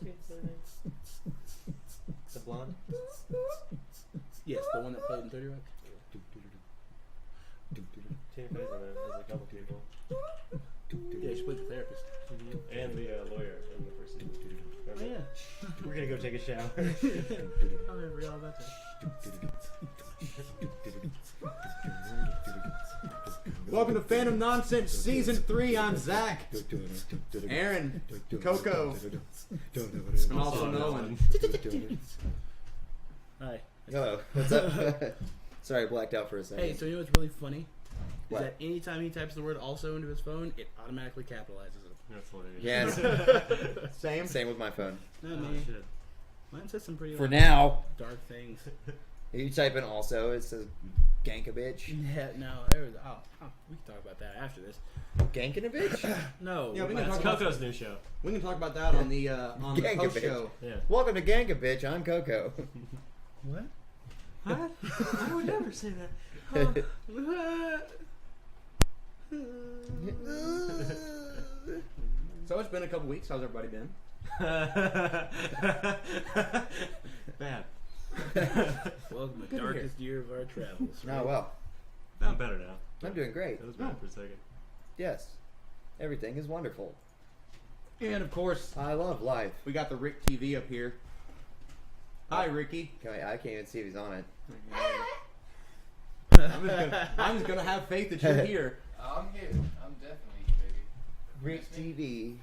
Skate's her name? The blonde? Yes, the one that played in 30 Rock. Tina Fey's in it. There's a couple people. Yeah, she played the therapist. And the lawyer in the first season. Oh, yeah. We're gonna go take a shower. I forgot all about that. Welcome to Fandom Nonsense Season 3. I'm Zach. Aaron. Coco. And also Nolan. Hi. Hello. What's up? Sorry, I blacked out for a second. Hey, so you know what's really funny? What? Is that anytime he types the word also into his phone, it automatically capitalizes it. That's hilarious. Yes. Same with my phone. Not Oh, me. shit. Mine says some pretty For like, now. dark things. If you type in also, it says gank a bitch. Yeah, no. We can talk about that after this. Ganking a bitch? No. Yeah, we can That's talk about Coco's new show. we can talk about that on the Gank a post bitch. show. Yeah. Welcome to Gank a bitch. I'm Coco. What? What? I would never say that. So it's been a couple weeks. How's everybody been? Bad. Welcome to Good to the darkest year of our travels. Oh, well. I'm better now. I'm doing great. That was bad for a second. Yes. Everything is wonderful. And of course, I love life. we got the Rick TV up here. Hi, Ricky. I can't even see if he's on it. I'm just gonna have faith that you're here. I'm here. I'm definitely here, baby. Rick TV.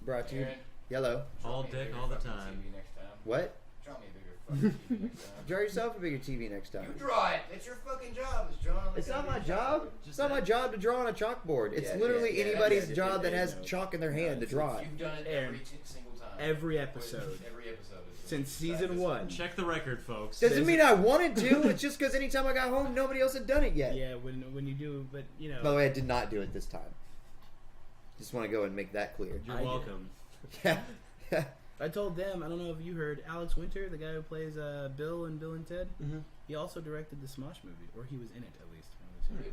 Brought to you. Aaron, Yellow. draw All me a dick bigger all the fucking time. TV next time. What? Draw me a bigger fucking TV next time. Draw yourself a bigger TV next time. You draw it. It's your fucking job. It's drawing. It's not my job. It's not my job to draw on a chalkboard. It's Yeah, literally yeah, anybody's yeah, job that yeah, has no. chalk in their hand to draw it. You've done it Aaron, every single time. Every episode. Every episode. Since season 1. Check the record, folks. Doesn't mean I wanted to. It's just because anytime I got home, nobody else had done it yet. Yeah, when you do, but you know. By the way, I did not do it this time. Just want to go and make that clear. You're I did. welcome. Yeah. I told them, I don't know if you heard, Alex Winter, the guy who plays Bill in Bill and Ted, he also directed the Smosh movie, or he was in it at least. Really?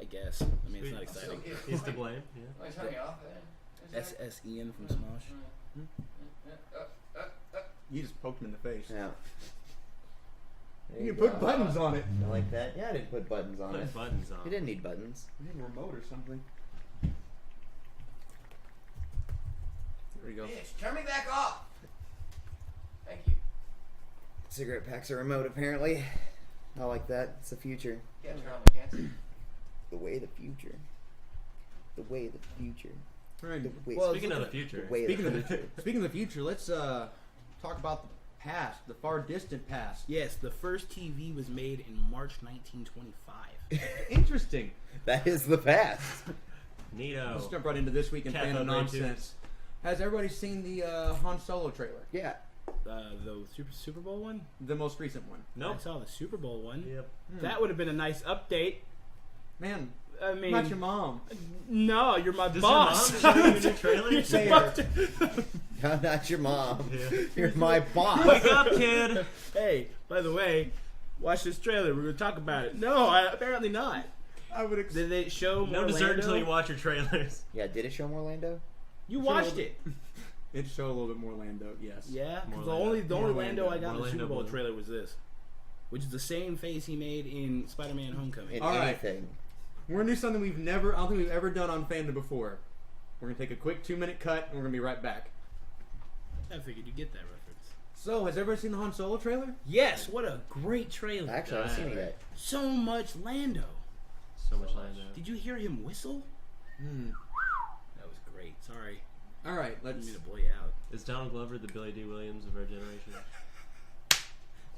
I guess. I mean, it's not I'm so exciting. here. He's to blame. Yeah. Oh, he's turning off then. S.S.E.N. from Smosh. You just poked him in the face. Yeah. There You can go. put buttons on it. I like that. Yeah, I didn't put buttons on it. Put buttons on. You didn't need buttons. You have a remote or something. There you go. Bitch, turn me back off. Thank you. Cigarette packs are remote, apparently. I like that. It's the future. Yeah, turn on the cancer. The way of the future. The way of the future. Right. The way, Well, Speaking of the future. the way Speaking of of the future. Speaking of the future, let's talk about the past, the far distant past. Yes, the first TV was made in March 1925. Interesting. That is the past. Neato. Let's jump right into this week in Cat Fandom Hub Nonsense. Has everybody seen the Han Solo trailer? Yeah. The Super Bowl one? The most recent one. Nope. I saw the Super Bowl one. Yep. That would have been a nice update. Man, I mean, not your mom. no, you're my Does boss. your mom show you a new trailer? You're Say supposed to- I'm not your mom. Yeah. You're my boss. Wake up, kid. Hey, by the way, watch this trailer. We're gonna talk about it. No, apparently not. I would Did they show more No dessert Lando? until you watch your trailers. Yeah, did it show more Lando? You watched it. It showed a little bit more Lando, yes. Yeah, More because the Lando. only More Lando I got in More the Super Lando Bowl blue. trailer was this, which is the same face he made in Spider-Man: Homecoming. In All right. anything. We're gonna do something I don't think we've ever done on Fandom before. We're gonna take a quick 2-minute cut and we're gonna be right back. I figured you'd get that reference. So, has everybody seen the Han Solo trailer? Yes, what a great trailer! Actually, I haven't seen it yet. So much Lando. So much Lando. Did you hear him whistle? Hmm. That was great. Sorry, All right, I let's. didn't mean to blow you out. Is Donald Glover the Billy D. Williams of our generation?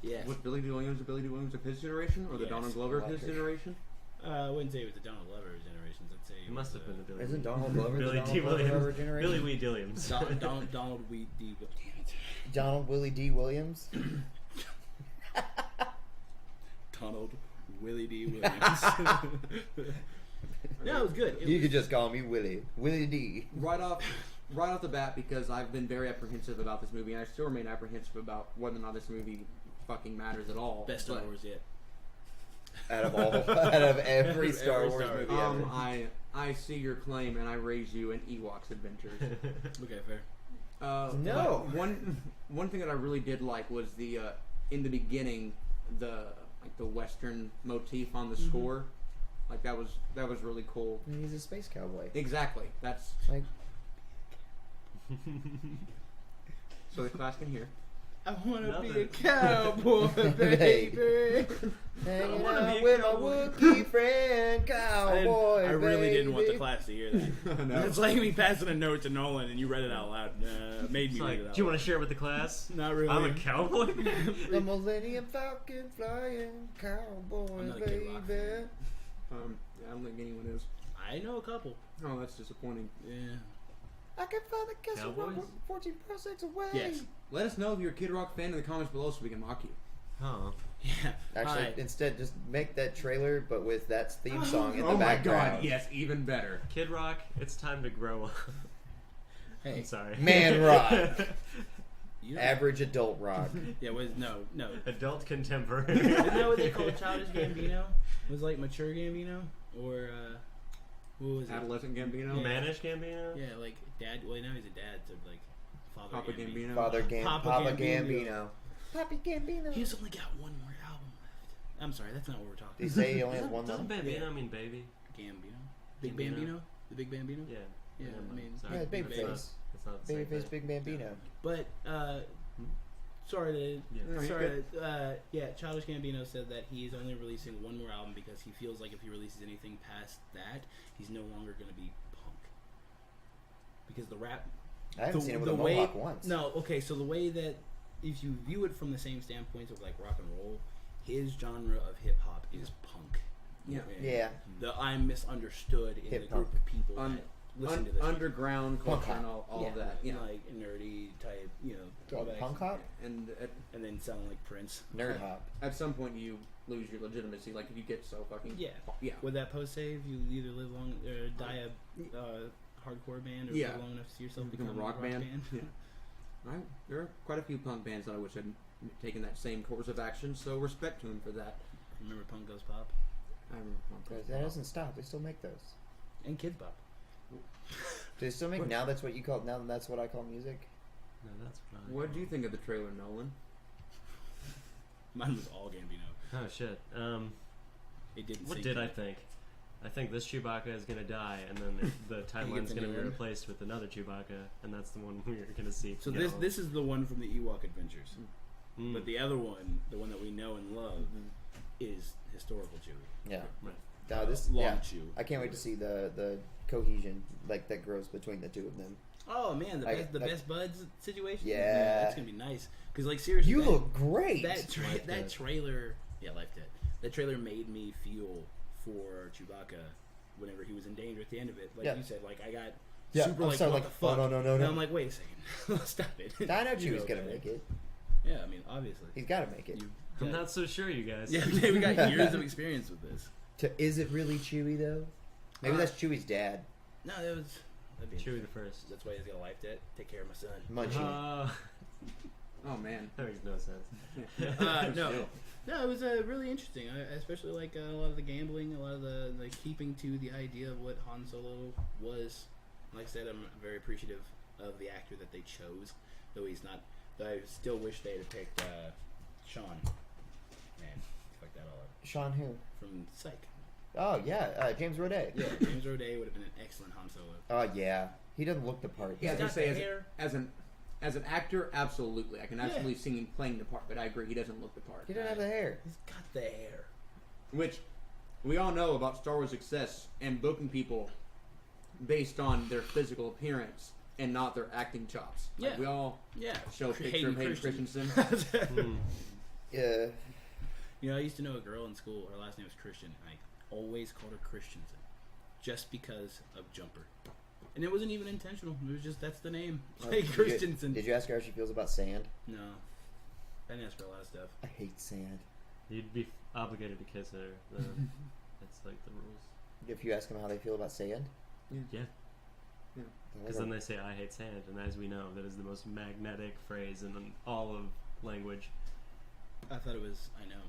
Yeah. Was Billy D. Williams of his generation, or the Yes. Donald Glover of his Electric. generation? I wouldn't say it was the Donald Glover generations. I'd say He must have been the Billy. Isn't Donald Glover Billy the D. Donald Glover of our Williams? generation? Billy Wee Dilliams. Donald Wheat D. Damn it. Donald Willie D. Williams? Donald Willie D. Williams. No, it was good. You could just call me Willie. Willie D. Right off the bat, because I've been very apprehensive about this movie, and I still remain apprehensive about whether or not this movie fucking matters at all. Best Star But, Wars yet. Out of every Star Every Wars Star movie Wars. ever. I see your claim, and I raise you in Ewoks Adventures. Okay, fair. No. but one thing that I really did like was the in the beginning the Western motif on the score. Like that was really cool. He's a space cowboy. Exactly. That's Like, so the class can hear. I want to be a Nothing. cowboy, baby. hanging wanna out be a with my cowboy. Wookiee friend, cowboy. I really didn't want the baby. class to hear that. No. It's like me passing a note to Nolan and you read it out loud. Made me It's read like, it out do you loud. want to share it with the class? Not really. I'm a cowboy. The Millennium Falcon flying cowboy, I'm not a Kid Rock baby. fan. Yeah, I don't think anyone is. I know a couple. Oh, that's disappointing. Yeah. I can find the castle Cowboys? 14 parsecs away. Yes. Let us know if you're a Kid Rock fan in the comments below so we can mock you. Huh. Yeah. Actually, Hi. instead, just make that trailer, but with that theme song in Oh the my background. god, yes, even better. Kid Rock, it's time to grow up. Hey. I'm sorry. Man rock. You know- Average adult rock. Yeah, no. Adult contemporary. Isn't that what they call Childish Gambino? It was like mature Gambino? Or, what was it? Adolescent Gambino. Yeah. Manish Gambino? Yeah, like dad. Well, now he's a dad, so like father Papa Gambino. Gambino. Papa Papa Gambino. Gambino. Papi Gambino. He's only got one more album left. I'm sorry, that's not what we're talking They about. say he only has one Doesn't left. Bambino mean baby? Gambino. Big Gambino? Bambino? The Big Bambino? Yeah. Yeah, Never I mind. mean, Sorry. Yeah, That's Babyface. not- That's not the same Babyface thing. Big Bambino. But, sorry Yeah. No, to, you're sorry, yeah, Childish Gambino said that he's only releasing one more album because he feels like if he releases anything past that, he's no longer going to be punk. Because the rap, I haven't the, seen him with the a way, mohawk once. No, okay, so the way that if you view it from the same standpoint of like rock and roll, his genre of hip hop is punk. Yeah. Yeah. The I'm misunderstood in Hip the group punk. of people that listen to this. Underground Punk culture and hop. all of that. Yeah. like nerdy type, throwbacks. Punk hop? And and then sound like Prince. Nerd hop. at some point you lose your legitimacy. Like if you get so fucking Yeah. yeah. With that post save, you either live long or die a hardcore band, or Yeah. live long enough to see yourself Become become a rock band. Yeah. There are quite a few punk bands that I wish had taken that same course of action. So respect to them for that. Remember Punk Goes Pop I remember punk. That doesn't stop. They still make those. and Kids Pop. Do they still make now? That's what you call now. That's what I call music. No, that's fine. What do you think of the trailer, Nolan? Mine was all Gambino. Oh shit. It didn't. What sink did in. I think? I think this Chewbacca is gonna die, and then the timeline's gets a gonna new be one. replaced with another Chewbacca, and that's the one we're gonna see. So go. this is the one from the Ewok Adventures, Mm. but the other one, the one that we know and love, is historical Chewie. Yeah. Right. This. Long Yeah. Chew. I can't wait to see the cohesion like that grows between the two of them. Oh man, the Like- best buds situation. Yeah. That's gonna be nice. Because like seriously, You that- look great. That Life that Dead. trailer, yeah, Life Dead. That trailer made me feel for Chewbacca whenever he was in danger at the end of it. Like Yeah. you said, like I got Yeah, super I'm like so what like, the fuck. oh, no. And I'm like, wait a second, stop it. I know You Chewie's go, gonna okay. make it. Yeah, I mean, obviously. He's got to make it. You I'm got- not so sure, you guys. Yeah, we got years of experience with this. Is it really Chewie though? Maybe that's Chewie's dad. No, that was. That'd be Chewie the first. That's why he's got a life debt. Take care of my son. Munchie. Oh man. That makes no sense. No, Still. no, it was really interesting. I especially like a lot of the gambling, a lot of the keeping to the idea of what Han Solo was. Like I said, I'm very appreciative of the actor that they chose, though he's not. Though I still wish they had picked Sean. Man, fuck that all up. Sean who? From Psych. Oh yeah, James Roday. Yeah, James Roday would have been an excellent Han Solo. Oh yeah, he doesn't look the part. Yeah, I was He's gonna got say the hair. as an actor, absolutely, I can Yeah. absolutely see him playing the part, but I agree, he doesn't look the part. He doesn't have the hair. He's got the hair. Which we all know about Star Wars success and booking people based on their physical appearance and not their acting chops. Like, Yeah. we all Yeah. show a picture of Hayden Christensen. Mm. Yeah. You know, I used to know a girl in school. Her last name was Christian, and I always called her Christensen, just because of Jumper. And it wasn't even intentional. It was just that's the name. Like Christensen. Did you ask her how she feels about sand? No, I didn't ask her a lot of stuff. I hate sand. You'd be obligated to kiss her. Though. That's like the rules. If you ask them how they feel about sand, Yeah. they're Because like, then they say, I hate sand. And as we know, that is the most magnetic phrase in all of language. I thought it was. I know.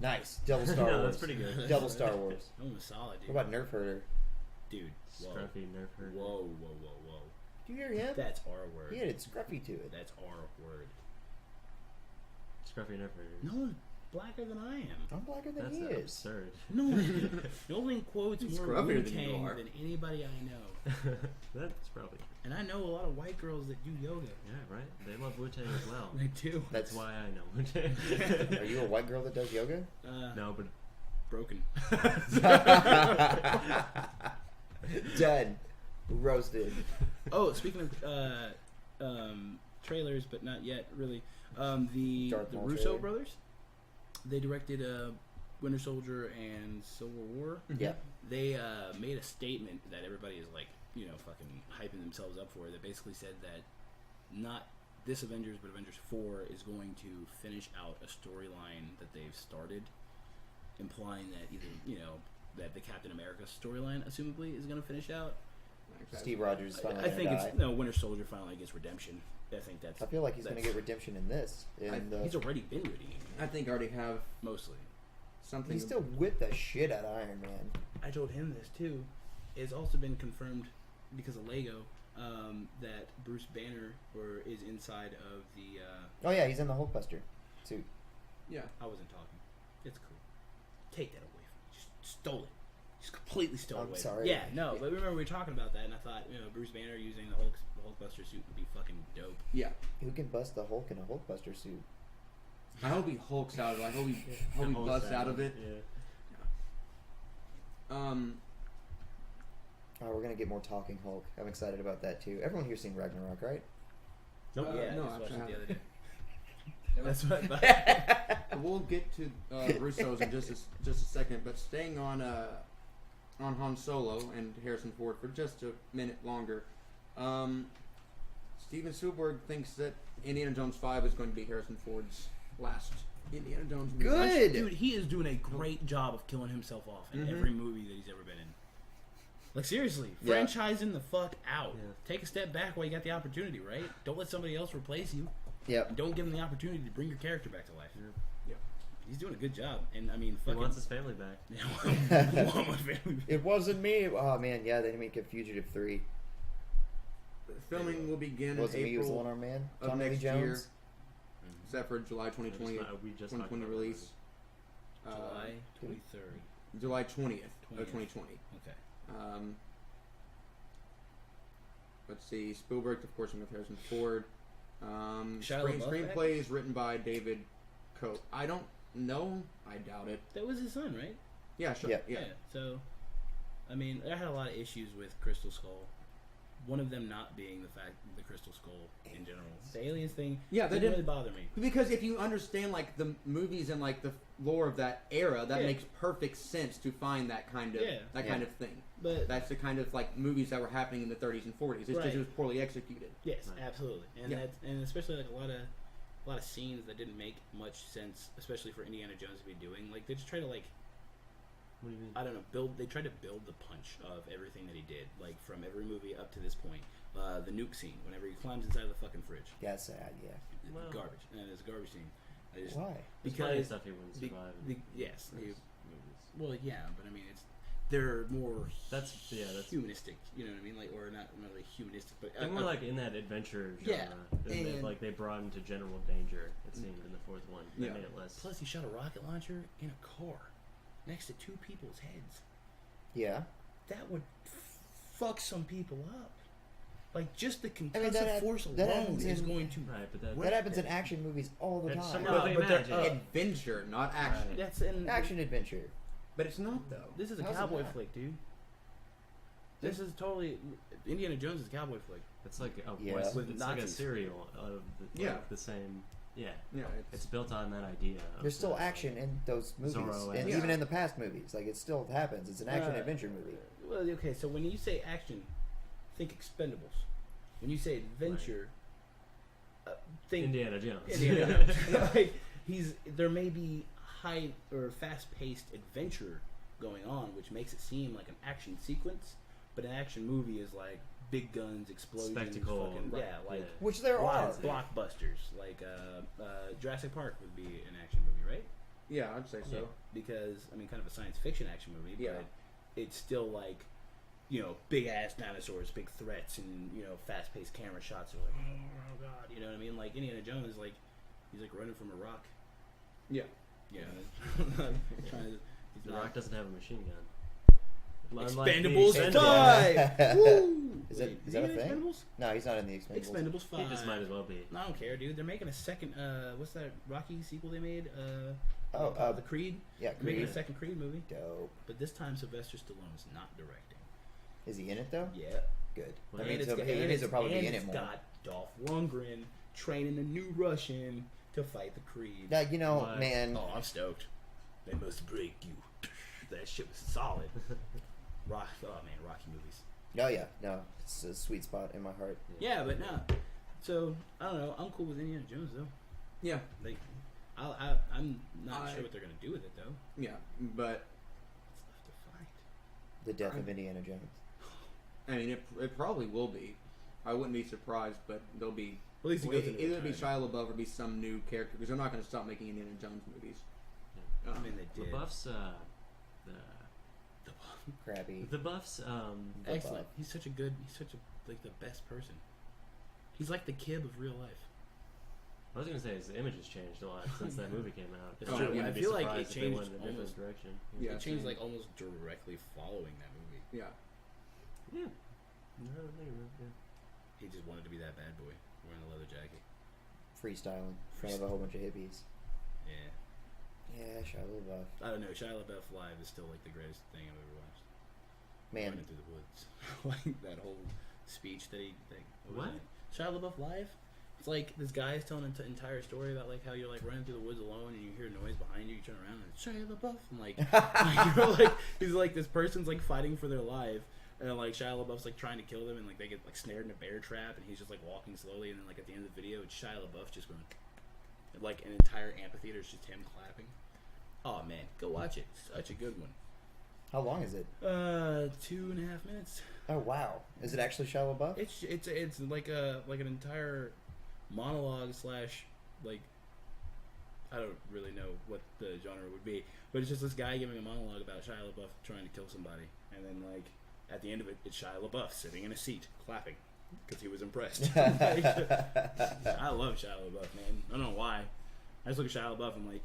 nice. Double Star No, Wars. that's pretty good. Double Star Wars. That one was solid, dude. What about Nerf Herder? Dude? Whoa. Scruffy nerf her. Whoa! Do you hear him? That's our word. He added scruffy to it. That's our word. Scruffy never. No one's blacker than I am. I'm blacker than That's he is. absurd. No one quotes He's more scruffier than you Wu-Tang are. than anybody I know. That's probably. And I know a lot of white girls that do yoga. Yeah, right. They love Wu-Tang as well. They do. That's why I know Wu-Tang. Are you a white girl that does yoga? No, but Broken. Done. Roasted. Oh, speaking of trailers, but not yet really. The Darth Maul Russo trailer. brothers, they directed Winter Soldier and Civil War. Yeah. They made a statement that everybody is like, fucking hyping themselves up for. That basically said that not this Avengers, but Avengers 4 is going to finish out a storyline that they've started, implying that either that the Captain America storyline, assumably, is going to finish out. Steve Rogers is finally I think gonna it's die. Winter Soldier finally gets redemption. I think that's. I feel like he's going to that's- get redemption in this. He's already been redeemed, I think I already have mostly. something. He still whipped the shit out of Iron Man. I told him this too. It's also been confirmed because of Lego that Bruce Banner is inside of the. Oh yeah, he's in the Hulkbuster suit. Yeah. I wasn't talking. It's cool. Take that away from me. Just stole it. Just completely stole it I'm away. sorry. Yeah, no, but remember we were talking about that, and I thought Bruce Banner using the Hulkbuster suit would be fucking dope. Yeah. Who can bust the Hulk in a Hulkbuster suit? I hope he hulks out of it. I hope he Almost busts out of it. Yeah. Oh, we're gonna get more talking Hulk. I'm excited about that too. Everyone here's seen Ragnarok, right? Nope. Yeah, no, I just watched it actually the other day. Nope. That's what I thought. We'll get to Russo's in just a second, but staying on Han Solo and Harrison Ford for just a minute longer. Steven Spielberg thinks that Indiana Jones 5 is going to be Harrison Ford's last Indiana Jones movie. Good. Dude, he is doing a great job of killing himself off in Mhm. every movie that he's ever been in. Like, seriously, Yeah. franchising the fuck out. Yeah. Take a step back while you got the opportunity, right? Don't let somebody else replace you. Yep. Don't give him the opportunity to bring your character back to life. Yeah. He's doing a good job. And, I mean, He fucking... wants his family back. I want my family. It wasn't me. Oh man, yeah, they didn't make it Fugitive 3. Filming will begin Wasn't me. It was the April one-armed man. of Tommy Lee next Jones. year, except for July 2020, We just talked 2020 about release. July 23rd. July 20th 20th. of 2020. Okay. Let's see. Spielberg, of course, with Harrison Ford. Shia LaBeouf back? Screenplay is written by David Coate. I don't know. I doubt it. That was his son, right? Yeah, sure. Yeah. Yeah. So, I mean, I had a lot of issues with Crystal Skull. One of them not being the fact the Crystal Skull in general. The aliens thing Yeah, they didn't didn't. really bother me. Because if you understand like the movies and like the lore of that era, that Yeah. makes perfect sense to find that kind of Yeah. kind of thing. But That's the kind of like movies that were happening in the 30s and 40s. It's Right. just it was poorly executed. yes, Right. absolutely, and Yeah. and especially like a lot of scenes that didn't make much sense, especially for Indiana Jones to be doing. Like they just try to like What do you mean? I don't know they tried to build the punch of everything that he did, like from every movie up to this point. The nuke scene, whenever he climbs inside of the fucking fridge, Yeah, sad. Yeah. Well. garbage, and it's a garbage scene. I just, Why? There's plenty of because stuff he wouldn't survive. yes, in he- those movies. well, yeah, but I mean, they're more That's humanistic. You know what I mean? Like, or not really humanistic, but They're more like in that adventure genre. Yeah, and- Like they brought into general danger. It seemed in the fourth one. They Yeah. made it less. Plus, he shot a rocket launcher in a car next to two people's heads. Yeah. That would fuck some people up. Like, just the concussive that- force that alone happens is in- going to. Right, but that That happens in action movies all the It's time. somewhat No, of a but they're- imagine. Adventure, not action. Right. That's in Action adventure. But it's not though. This is a How's it cowboy not? flick, dude. This is totally Indiana Jones is a cowboy flick. It's like a Yeah. West, With it's like a Nazis. serial of the, Yeah. like the same. Yeah, Yeah, it's built on that idea. Of There's still the- action in those movies, Zorro and and- even in the past movies. Like it still happens. It's an action Uh, adventure movie. Well, okay, so when you say action, think Expendables. When you say adventure, think Indiana Jones. Indiana Jones. Like, there may be high or fast-paced adventure going on, which makes it seem like an action sequence, but an action movie is like big guns, explosions, Spectacle, fucking, right, yeah, like yeah. Which there are. blockbusters. Like Jurassic Park would be an action movie, right? I'd say so. Because I mean, kind of a science fiction action movie, Yeah. but it's still like big ass dinosaurs, big threats, and fast paced camera shots are like, oh god, you know what I mean? Like Indiana Jones, like he's like running from a rock. Yeah. The Rock doesn't have a machine gun. Expendables Expendables. 5. Woo! Is Wait, that a he in thing? Expendables? No, he's not in the Expendables. Expendables 5. He just might as well be. I don't care, dude. They're making a second. What's that Rocky sequel they made? The Creed. Yeah, They're making Creed. a second Creed movie, Dope. but this time Sylvester Stallone is not directing. Is he in it though? Yeah. Good. Well, That means he'll probably be in it more. It's got Dolph Lundgren training a new Russian to fight the Creed. Yeah, What? man. Oh, I'm stoked. They must break you. That shit was solid. Rocky movies. Oh yeah, no, it's a sweet spot in my heart. Yeah, but no. So I don't know. I'm cool with Indiana Jones though. Yeah. Like, I'm not sure what they're gonna do with it though. Yeah, but It's left to find. The death of Indiana Jones. I mean, it probably will be. I wouldn't be surprised, but there'll be At least he goes into either be retirement. Shia LaBeouf or be some new character because they're not going to stop making Indiana Jones movies. I mean, they did. Crappy. The Buffs. Excellent. He's such a the best person. He's like the Kib of real life. I was gonna say his image has changed a lot since that movie came out. It's Oh, true. yeah. I I'd be feel like surprised it if they changed went in a different almost. direction. Yeah, It changed same. like almost directly following that movie. Yeah. Yeah. No, yeah. He just wanted to be that bad boy wearing the leather jacket. Freestyling in front of a whole bunch of hippies. Yeah. Yeah, Shia LaBeouf. I don't know. Shia LaBeouf live is still like the greatest thing I've ever watched. Man, Running through the woods, like that whole speech that he. What? Shia LaBeouf live? It's like this guy is telling an entire story about like how you're like running through the woods alone and you hear a noise behind you. You turn around and it's Shia LaBeouf. And like, he's like this person's like fighting for their life. And like Shia LaBeouf's like trying to kill them, and like they get like snared in a bear trap, and he's just like walking slowly, and then like at the end of the video, it's Shia LaBeouf just going, like an entire amphitheater is just him clapping. Oh man, go watch it. Such a good one. how long is it? 2.5 minutes. Oh wow, is it actually Shia LaBeouf? It's like an entire monologue slash like I don't really know what the genre would be, but it's just this guy giving a monologue about Shia LaBeouf trying to kill somebody, and then like. At the end of it, it's Shia LaBeouf sitting in a seat, clapping, because he was impressed. I love Shia LaBeouf, man. I don't know why. I just look at Shia LaBeouf and I'm like,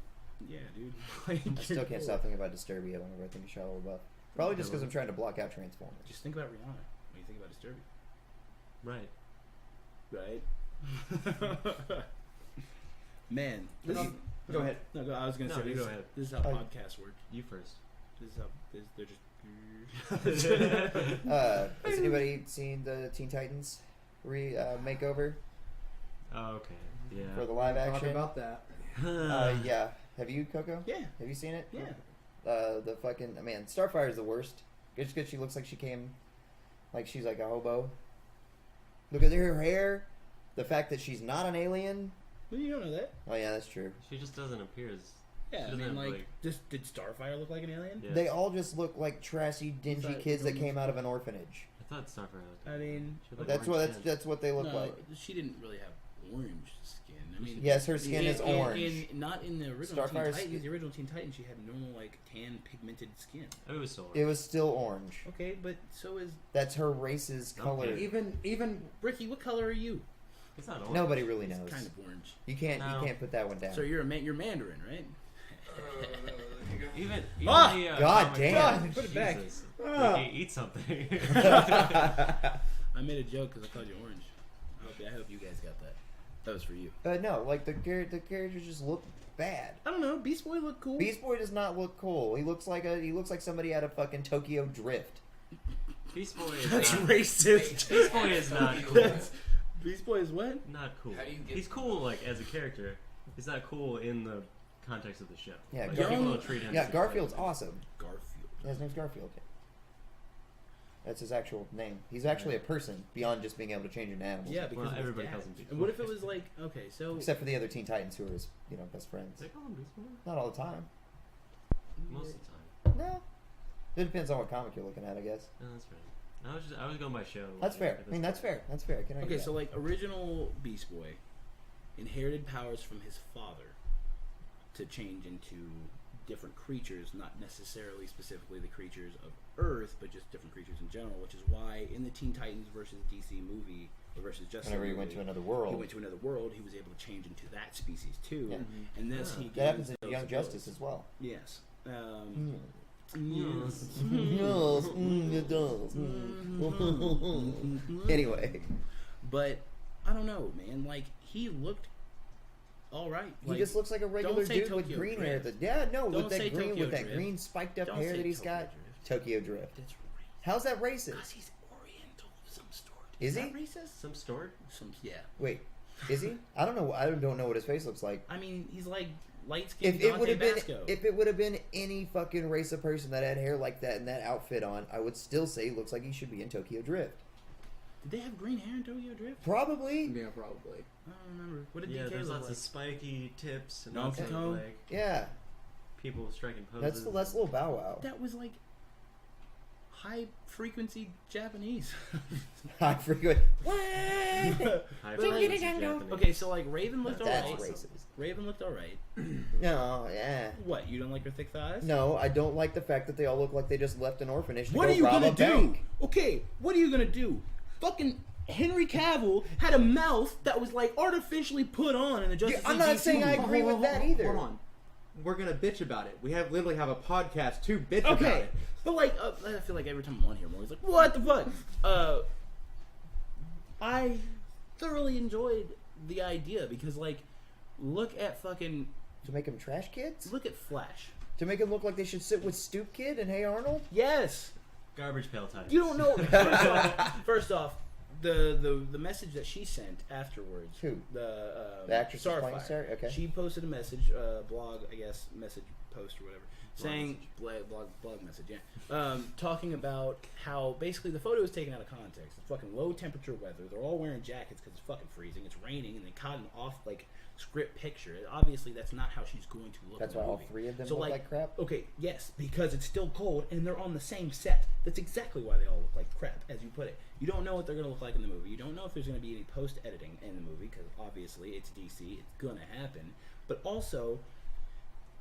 yeah, dude. Like, I still can't stop thinking about Disturbia whenever I think of Shia LaBeouf. Probably just because I'm trying to block out Transformers. Just think about Rihanna when you think about Disturbia. Right. Right? Man. Go ahead. No, I was going to No, say, you this, go ahead. this is how podcasts work. You first. This is how, they're just... Has anybody seen the Teen Titans makeover Oh, okay. Yeah. for the live Talk action? about that. Yeah. Have you, Coco? Yeah. Have you seen it? Yeah. The fucking man, Starfire is the worst. Just because she looks like she came, like she's like a hobo. Look at her hair. The fact that she's not an alien. Well, you don't know that. Oh yeah, that's true. She just doesn't appear as. Yeah, She I mean, doesn't have, like, just did Starfire look like an alien? Yeah. They all just look like trashy, dingy Is that kids that really- came out of an orphanage. I thought Starfire looked. I mean, She looked That's orange what skin. that's what they look no, like. she didn't really have orange skin. I mean, Yes, her skin is orange. not in the original Starfire's Teen Titans. skin- The original Teen Titans, she had normal, like, tan, pigmented skin. It was so. It was still orange. Okay, but so is That's her race's color. Okay. Even Ricky. What color are you? It's not orange. Nobody really knows. It's kind of orange. You can't No. put that one down. So you're you're Mandarin, right? Even Ah! the, God comic damn. book- Put it back. Jesus. Ah. Ricky, eat something. I made a joke because I called you orange. I hope you guys got that. That was for you. No, like the characters just look bad. I don't know. Beast Boy looked cool. Beast Boy does not look cool. He looks like somebody out of fucking Tokyo Drift. Beast Boy is That's not. racist. Beast Boy is not cool. That's- Beast Boy is what? Not cool. How do you get He's cool like as a character. He's not cool in the context of the show. Yeah, Like, Gar- people don't treat him. Yeah, as a Garfield's character. awesome. Garfield. Yeah, his name's Garfield. That's his actual name. He's actually a person beyond just being able to change into animals. Yeah, because Well, of his everybody dad. calls him Beast And what Boy. if it was like, okay, so Except for the other Teen Titans who are his, best friends. They call him Beast Boy Not all the time. most of the time. No. It depends on what comic you're looking at, I guess. No, that's right. I was going by show. That's like, fair. at I this mean, that's point. fair. That's fair. I can argue okay, that. so like original Beast Boy inherited powers from his father to change into different creatures, not necessarily specifically the creatures of Earth, but just different creatures in general, which is why in the Teen Titans versus DC movie or versus Justice Whenever he League went to movie, another world. he went to another world. He was able to change into that species too. Yeah. And this he That happens gains in those Young abilities. Justice as well. Yes. Yes. Yes, it does. Anyway, But I don't know, man. Like he looked all right. he Like, just looks like a regular don't say dude with Tokyo green Drift. hair. Yeah, no, Don't with that say green, Tokyo with that Drift. green spiked up Don't hair say that he's Tokyo got. Drift. Tokyo Drift. That's racist. How's that racist? Because he's Oriental of some sort. Is he? that racist? Some stored? Yeah. Wait, is he? I don't know. I don't know what his face looks like. I mean, he's like light skinned If it would Dante have been, Basco. if it would have been any fucking race of person that had hair like that and that outfit on, I would still say he looks like he should be in Tokyo Drift. Did they have green hair in Tokyo Drift? Probably. Yeah, probably. I don't remember. What did Yeah, DK there's look lots like? of spiky tips and No, lots of no. like Yeah, people striking that's poses. that's little Bow Wow. That was like high frequency Japanese. I forget. What? High But frequency like- Japanese. Okay, so like Raven looked That's alright. racist. Raven looked alright. No, yeah. What? You don't like her thick thighs? No, I don't like the fact that they all look like they just left an orphanage to What go are you rob gonna a do? bank. Okay, what are you gonna do? Fucking Henry Cavill had a mouth that was like artificially put on in the Justice I'm League not DC saying I movie. agree with that either. Hold on. We're gonna bitch about it. We literally have a podcast to bitch about Okay, it. but like, I feel like every time I'm on here, I'm always like, what the fuck? I thoroughly enjoyed the idea because, like, look at fucking, To make them trash kids? look at Flash. To make them look like they should sit with Stoop Kid and Hey Arnold? Yes, Garbage pail type. you don't know. First off, the message that she sent afterwards. Who? The actress who's playing Starfire. Star? Okay. She posted a message, blog, I guess, message post or whatever, saying blog message, yeah, talking about how basically the photo is taken out of context. It's fucking low temperature weather. They're all wearing jackets because it's fucking freezing. It's raining, and they caught an off like script picture. Obviously, that's not how she's going to look. That's in why the all movie. three of them So, look like crap? Okay, yes, because it's still cold and they're on the same set. That's exactly why they all look like crap, as you put it. You don't know what they're going to look like in the movie. You don't know if there's going to be any post-editing in the movie, because obviously it's DC. It's going to happen. But also,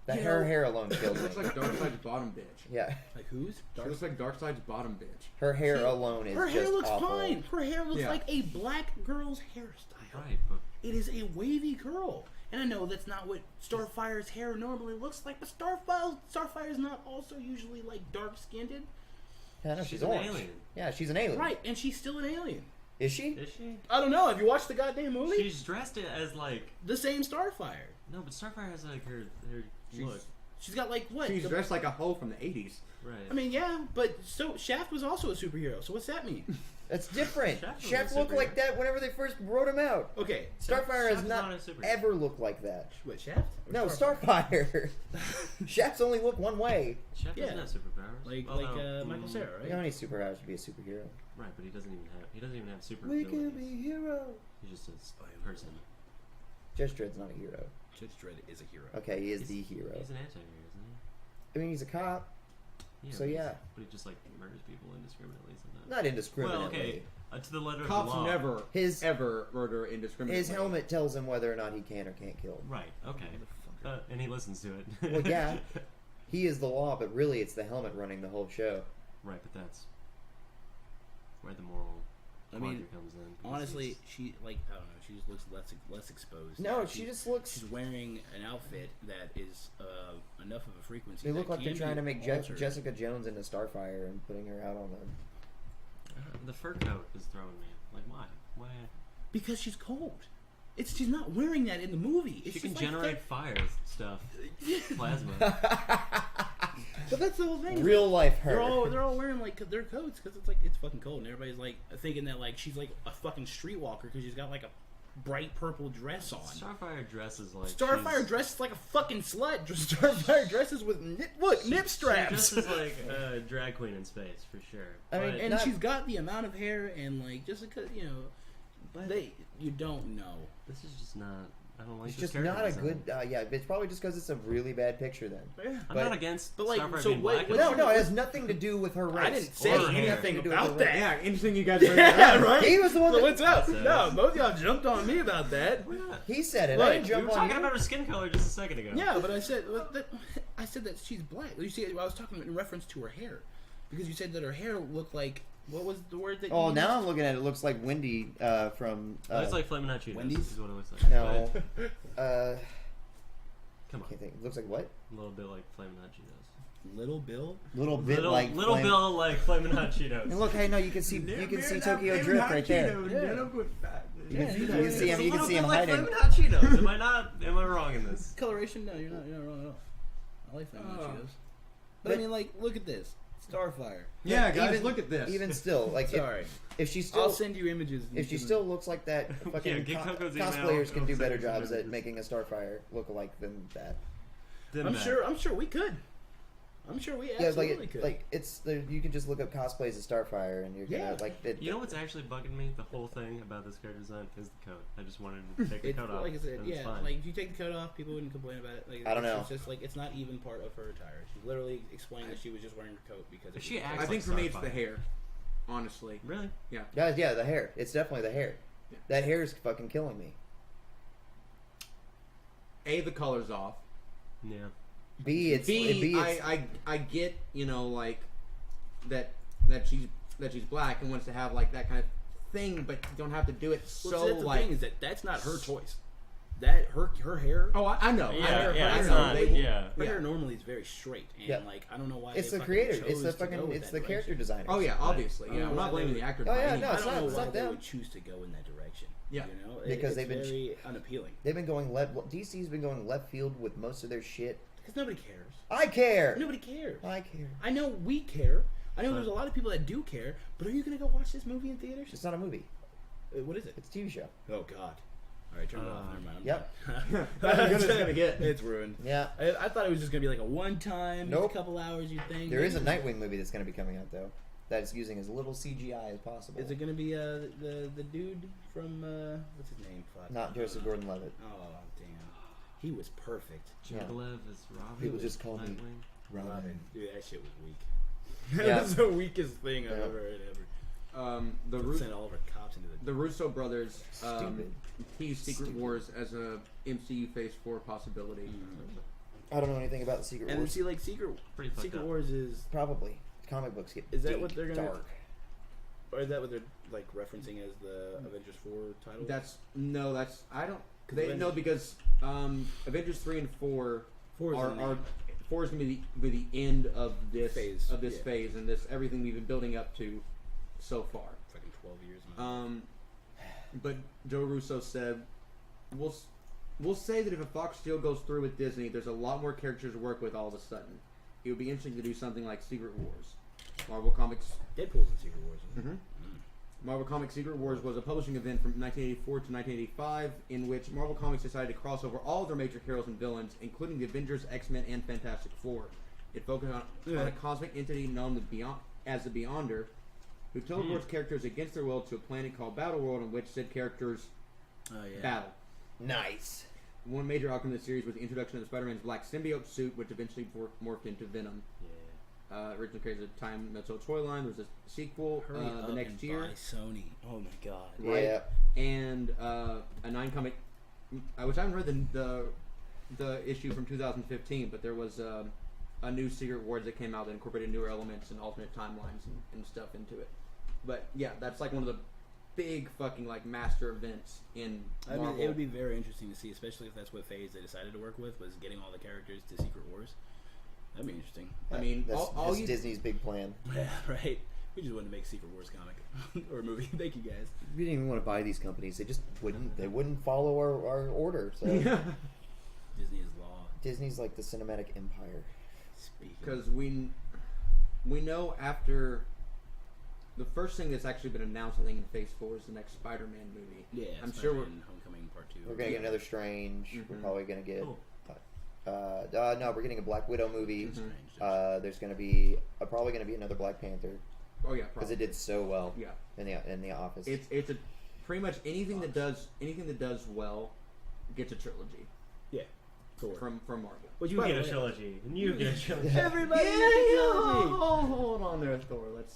That you her know- hair alone She kills looks me. like Darkseid's bottom bitch. Yeah. like who's? She looks like Darkseid's bottom bitch. Her hair See, alone is her hair just looks awful. fine. Her hair looks Yeah. like a black girl's hairstyle. Right, but It is a wavy curl. And I know that's not what Starfire's hair normally looks like, but Starfire's not also usually like dark-skinned. Yeah, no, she's she's an orange. alien. Yeah, she's an alien. Right, and she's still an alien. Is she? Is she? I don't know. Have you watched the goddamn movie? She's dressed it as like The same Starfire. no, but Starfire has like her She's- look. She's got like what? She's The- dressed like a hoe from the 80s. Right. I mean, yeah, but so Shaft was also a superhero. So what's that mean? That's different. Shaft was Shaft a looked like superhero. that whenever they first wrote him out. Okay, Starfire has Shaft's not not a superhero. ever looked like that. what Shaft? Or No, Starfire. Shaft's only look one way. Shaft Yeah. doesn't have superpowers. Like Although, Michael Cera, You right? know how many superheroes to be a superhero? Right, but he doesn't even have super We can abilities. be heroes. He's just a person. Judge Dredd's not a hero. Judge Dredd is a hero. Okay, he is He's- the hero. He's an anti-hero, isn't I mean, he's a cop. he? So, but he's- yeah. But he just like murders people indiscriminately sometimes. Not indiscriminately. Well, okay. To the letter Cops of the law. never, His- ever murder indiscriminately. His helmet tells him whether or not he can or can't kill. Right. Okay. And he listens to it. Well, yeah. He is the law, but really it's the helmet running the whole show. Right, but that's where the moral I quandary mean, comes in. because honestly, he's- she like I don't know. She just looks less exposed. No, she just looks. She's wearing an outfit that is enough of a frequency. They look that like they're can trying be to make altered. Jessica Jones into Starfire and putting her out on the. the fur coat is throwing me. Like, why? Why? Because she's cold. She's not wearing that in the movie. It's She can just like generate fire stuff. Plasma. But that's the whole thing. Real life her. They're all wearing like their coats because it's fucking cold, and everybody's like thinking that like she's like a fucking streetwalker because she's got like a bright purple dress on. Starfire dresses like Starfire she's- dresses like a fucking slut. Starfire dresses with nip She straps. dresses like a drag queen in space for sure. I mean, But- And Not- she's got the amount of hair and like just because you don't know. this is just not. I don't like. It's this just not a character good. design. Yeah, it's probably just because it's a really bad picture then. Yeah. I'm but- not against but, like, Starfire so being what- black. what- and No, it has nothing to do with her race. I didn't say Or hair. anything to do with about her that. race. Yeah, interesting you guys bring Yeah, that up. right. He was the one So that. what's up? Says- No, both y'all jumped on me about that. We're not- He said it. Look, I didn't We jump were on talking you. about her skin color just a second ago. Yeah, but I said that she's black. You see, I was talking in reference to her hair because you said that her hair looked like What was the word that? Oh, you now used? I'm looking at it. It looks like Wendy from. It looks like Flamin' Hot Cheetos. Wendy's? Is what it looks like. No. Come on. Can't think. It looks like what? A little bit like Flamin' Hot Cheetos. Little Bill. Little bit like Little flame- Bill like Flamin' Hot Cheetos. And look, hey, no, you can see Tokyo Drift right there. Yeah, You can see him. You can see him like hiding. Flamin' Hot Cheetos. Am I wrong in this? Coloration? No, you're not wrong at all. I like Flamin' Hot Oh. Cheetos. But I mean, like, look at this. Starfire. Yeah, guys, even- look at this. Even still, like Sorry. if she I'll still send you images. if she still looks like that, fucking get Coco's email. cosplayers can I'll do send better you some jobs at images. making a Starfire look alike than that. I'm sure we could. I'm sure we Yeah, absolutely could. like it's you can just look up cosplays of Starfire and you're gonna Yeah. like it. You know what's actually bugging me? The whole thing about this character design is the coat. I just wanted to take the it's coat off. like I said, and it's yeah. fine. Like if you take the coat off, people wouldn't complain about it. Like, I don't know. It's just like it's not even part of her attire. She literally explained that she was just wearing her coat because. She was- acts I think like for me it's the Starfire. hair. Honestly. Really? Guys, yeah, the hair. It's definitely the hair. Yeah. That hair is fucking killing me. A, the color's off. Yeah. B, it's B, it's I get, you know, like that she's black and wants to have like that kind of thing, but you don't have to do it Well, so that's the like. thing is that's not her choice. That her hair. Oh, I know. Yeah, I it's know. not. They- Yeah. Her Yeah. hair normally is very straight, and Yeah. like I don't know why. it's they the fucking creator. chose It's the to go fucking with it's that the character direction. designers. Oh yeah, obviously. I don't Yeah, know I'm why not blaming they the actor. Oh, by yeah, any no, I means. don't know it's why not they them. would choose to go in that direction. Yeah. You know, Because it's they've been very unappealing. They've been going left. DC's been going left field with most of their shit. Because nobody cares. I care. Nobody cares. I care. I know we care. I know there's a lot of people that do care. But are you gonna go watch this movie in theaters? It's not a movie. What is it? It's a TV show. Oh God. All right, turn it off. Never mind. I'm Yep. done. That's as good as it's gonna get. It's ruined. Yeah. I thought it was just gonna be like a one-time, Nope. a couple hours. You think There is a Nightwing movie that's going to be coming out though. That is using as little CGI as possible. Is it gonna be the dude from what's his name? Fuck. Not Joseph Gordon-Levitt. Oh damn, he was perfect. Yeah. Jugalev is Robin. People just call me Nightwing. Robin. Dude, that shit was weak. Yeah. That's the weakest thing I've Yeah. ever heard ever. The Send all of our cops into the Russo brothers Stupid. teased Secret Stupid. Wars as a MCU Phase 4 possibility. I don't know anything about the Secret And then Wars. see, like Secret Pretty fucked Secret up. Wars is, Probably comic books get Is that deep, what they're gonna- dark. or is that what they're like referencing as the Avengers 4 title? I don't. They no because Avengers 3 and 4 4 is in the are name. 4 is gonna be the end of this Phase, yeah. phase and this everything we've been building up to so far. fucking 12 years. Man. But Joe Russo said, "We'll say that if a Fox deal goes through with Disney, there's a lot more characters to work with all of a sudden. It would be interesting to do something like Secret Wars, Marvel Comics." Deadpool's in Secret Wars. Isn't Mhm. Marvel Comics Secret Wars was a publishing event from 1984 to 1985 in which Marvel Comics decided to cross over all of their major heroes and villains, including the Avengers, X-Men, and Fantastic Four. It focused on a cosmic entity known as the Beyonder, who teleports characters against their will to a planet called Battleworld, in which said characters Oh yeah. battle. Nice. One major outcome of the series was the introduction of Spider-Man's black symbiote suit, which eventually morphed into Venom. Yeah. Originally created a time metal toy line. There was a sequel Hurry up the next and year. buy Sony. Oh my God. Right. Yeah. And a 9-comic, which I haven't read the issue from 2015, but there was a new Secret Wars that came out that incorporated newer elements and alternate timelines and stuff into it. But yeah, that's like one of the big fucking like master events in I Marvel. mean, it would be very interesting to see, especially if that's what phase they decided to work with, was getting all the characters to Secret Wars. That'd be interesting. I mean, that's, all that's you Disney's big plan. Yeah, right. We just wanted to make Secret Wars comic or movie. Thank you guys. We didn't even want to buy these companies. They just wouldn't. They wouldn't follow our order. So yeah, Disney is law. Disney's like the cinematic empire. Speaking. because we know after the first thing that's actually been announced, I think in Phase 4 is the next Spider-Man movie. Yeah, I'm sure we're. Spider-Man Homecoming Part 2. We're gonna Yeah. get another Strange. We're Mhm. probably gonna get. Cool. No, we're getting a Black Widow movie. Mhm. Strange. There's gonna be probably gonna be another Black Panther Oh yeah, because probably. it did so well Yeah, in the Office. it's a pretty much anything that does well gets a trilogy Yeah. Thor. from Marvel. But You get a trilogy, and you get a trilogy. Everybody Yeah, gets a yeah, trilogy. hold on there, Thor. Let's.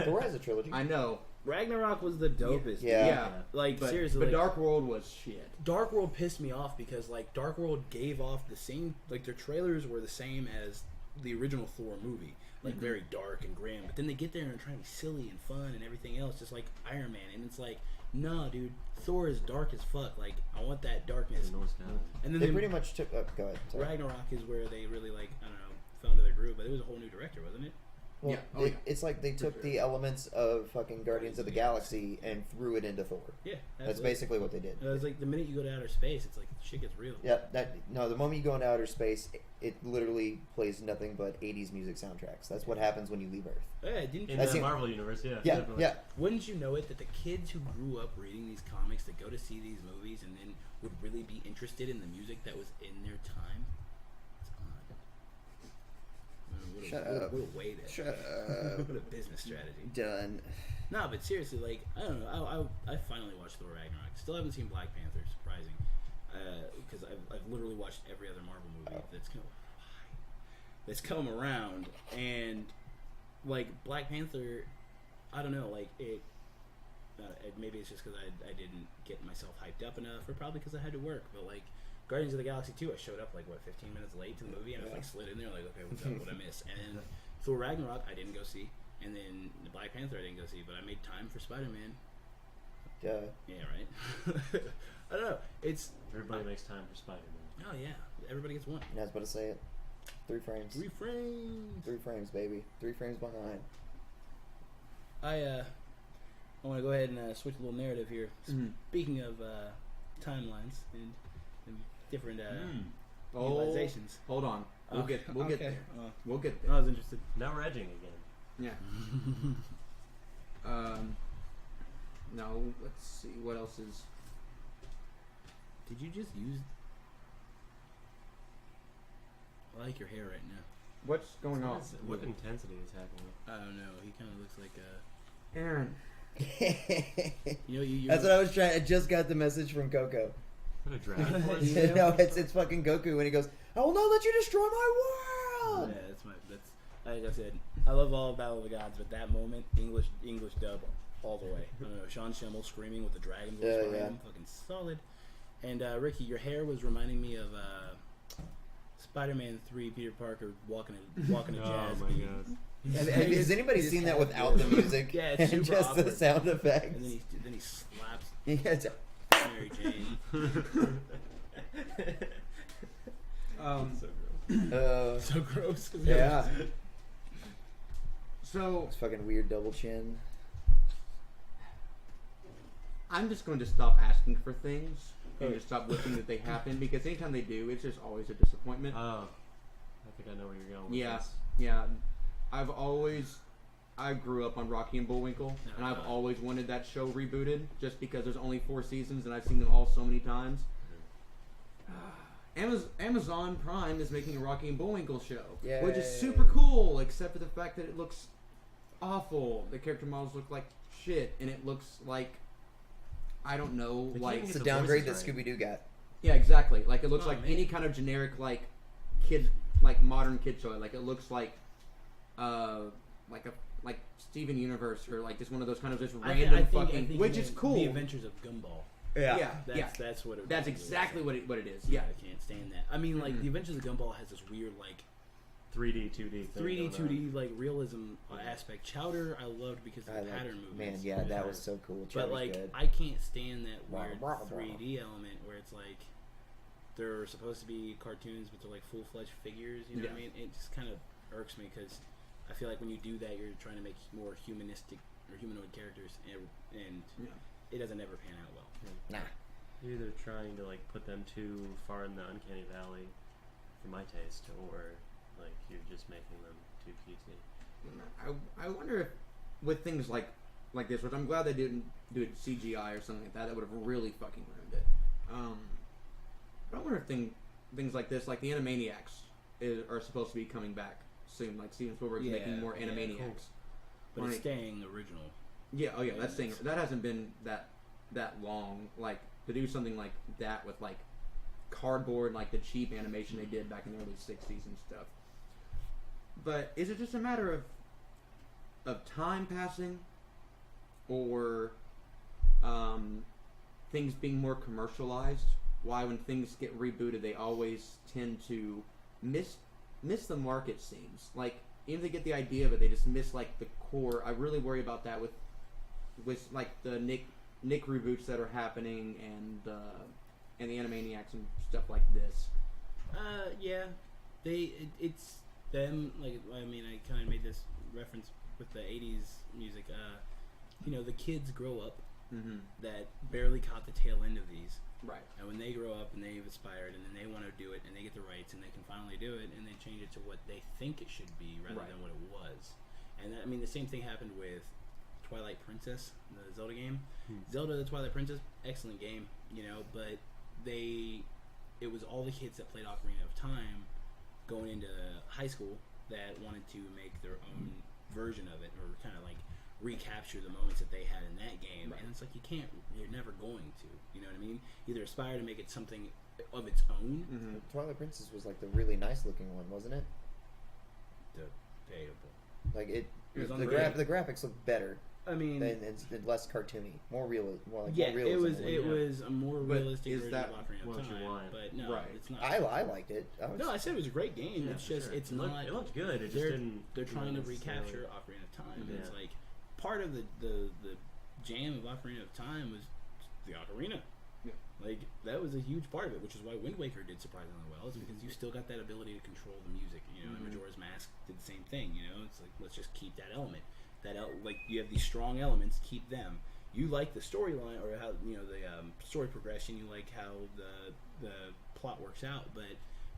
Thor has a trilogy. I know. Ragnarok was the dopest. Yeah. Yeah. Like But, seriously, but like, Dark World was shit. Dark World pissed me off because like Dark World gave off the same, like their trailers were the same as the original Thor movie. like very dark and grim. But then they get there and they're trying to be silly and fun and everything else, just like Iron Man. And it's like, no, dude, Thor is dark as fuck. Like, I want that darkness. The Norse God. And then They pretty much took. Oh, go ahead. Sorry. Ragnarok is where they really like, I don't know, found their groove. But it was a whole new director, wasn't it? Well, Yeah. Oh, yeah. It's like they took the elements of fucking Guardians of the Galaxy and threw it into Thor. Yeah, That's absolutely. basically what they did. It was like the minute you go to outer space, it's like shit gets real. Yeah, the moment you go into outer space, it literally plays nothing but 80s music soundtracks. That's what happens when you leave Earth. Yeah, didn't In you? the Marvel universe, yeah. Yeah, definitely. yeah. Wouldn't you know it that the kids who grew up reading these comics that go to see these movies and then would really be interested in the music that was in their time? It's odd. What a, Shut what a- up. What a way to. Shut up. What a business strategy. Done. No, but seriously, like, I don't know. I finally watched Thor Ragnarok. Still haven't seen Black Panther, surprising. Because I've literally watched every other Marvel movie that's come around. And, like, Black Panther, I don't know, like, maybe it's just because I didn't get myself hyped up enough, or probably because I had to work. But, like, Guardians of the Galaxy 2, I showed up, like, 15 minutes late to the movie, and I was, like, slid in there, like, okay, what's up, what I miss? And then Thor Ragnarok, I didn't go see. And then the Black Panther I didn't go see, but I made time for Spider-Man. Duh. Yeah, right? I don't know. It's... Everybody makes time for Spider-Man. Oh, yeah. Everybody gets one. I was about to say it. 3 frames. 3 frames. 3 frames, baby. 3 frames behind. I want to go ahead and switch a little narrative here. Mhm. Speaking of timelines and different Oh, realizations. hold on. We'll get okay. there. Oh, We'll get I there. was interested. Now we're edging again. Yeah. Now let's see what else is. Did you just use... I like your hair right now. What's going on? What intensity is happening? I don't know. He kind of looks like Aaron. you know, you. That's what I was trying. I just got the message from Coco. What a dragon force. Yeah. No, it's fucking Goku when he goes, "I will not let you destroy my world." Yeah, that's like I said. I love all of Battle of the Gods, but that moment, English dub all the way. I don't know, Sean Schemmel screaming with the dragon voice behind him, fucking solid. And Ricky, your hair was reminding me of Spider-Man 3, Peter Parker walking a Oh jazz my beat. god. Has anybody He seen just that had- without the music? Yeah, it's and super just the awkward. sound effects. And then he slaps Yeah, it's Mary Jane. So gross. So gross. yeah. So It's fucking weird double chin. I'm just going to stop asking for things and just stop wishing that they happen, because anytime they do, it's just always a disappointment. Oh, I think I know where you're going with Yeah, this. yeah. I grew up on Rocky and Bullwinkle, and I've God. always wanted that show rebooted, just because there's only 4 seasons and I've seen them all so many times. Amazon Prime is making a Rocky and Bullwinkle show, which is Yay. super cool, except for the fact that it looks awful. The character models look like shit, and it looks like, I don't know, They like... can't It's a the downgrade that voices right. Scooby Doo got. Yeah, exactly. Like, it looks Oh, like man. any kind of generic, like, kid, like, modern kid show. Like, it looks like Steven Universe, or, like, just one of those kind of just random fucking... Which is cool. The Adventures of Gumball. Yeah, That's what it. That's really exactly is. what it is. Yeah, Yeah. I can't stand that. I mean, like Mhm. the Adventures of Gumball has this weird, like 3D, 2D thing 3D, going 2D, like realism aspect. Chowder, I loved because of I the pattern like, movements. man, yeah, that was so cool. But Chowder's like, good. I can't stand that Wow, weird wow, wow. 3D element where it's like they're supposed to be cartoons, but they're like full-fledged figures. You know what I mean? It just kind of irks me because I feel like when you do that, you're trying to make more humanistic or humanoid characters, and Yeah. it doesn't ever pan out well. Nah. You're either trying to like put them too far in the uncanny valley for my taste, or like you're just making them too cutesy. I wonder if, with things like this, which I'm glad they didn't do it CGI or something like that, that would have really fucking ruined it. But I wonder if things like this, like the Animaniacs, are supposed to be coming back soon. Like Steven Spielberg's making more yeah, Animaniacs. cool. But Like- it's staying original. Yeah, oh yeah, that's Yeah, thing. That hasn't been that long. Like, to do something like that with like cardboard, like the cheap animation they did back in the early '60s and stuff. But is it just a matter of time passing, or things being more commercialized? Why, when things get rebooted, they always tend to miss the mark? It seems like even if they get the idea of it, they just miss like the core. I really worry about that with like the Nick reboots that are happening and the Animaniacs and stuff like this. Yeah, it's them. Like, I mean, I kind of made this reference with the '80s music. You know, the kids grow up that barely caught the tail end of these. Right. And when they grow up and they've aspired and then they want to do it and they get the rights and they can finally do it and they change it to what they think it should be rather than what it was. And I mean, the same thing happened with Twilight Princess, the Zelda game. Zelda the Twilight Princess, excellent game, you know, but it was all the kids that played Ocarina of Time going into high school that wanted to make their own version of it or kind of like recapture the moments that they had in that game, and it's like you're never going to, you know what I mean? Either aspire to make it something of its own. Twilight Princess was like the really nice looking one, wasn't it? Debatable. Like the the graphics look better. I mean, and it's less cartoony, more real. More like yeah, more it was realism. a more realistic is version that of Ocarina of what you Time, want? but no, Right. it's not. I liked it. No, I said it was a great game. Yeah, it's for just sure. it's It not. looked good. It just they're, didn't. They're trying to necessarily- recapture Ocarina of Time. Yeah. It's like part of the jam of Ocarina of Time was the ocarina. Yeah. Like that was a huge part of it, which is why Wind Waker did surprisingly well. Is because you still got that ability to control the music. You know, and Majora's Mask did the same thing. You know, it's like let's just keep that element. Like you have these strong elements, keep them. You like the storyline or how the story progression. You like how the plot works out, but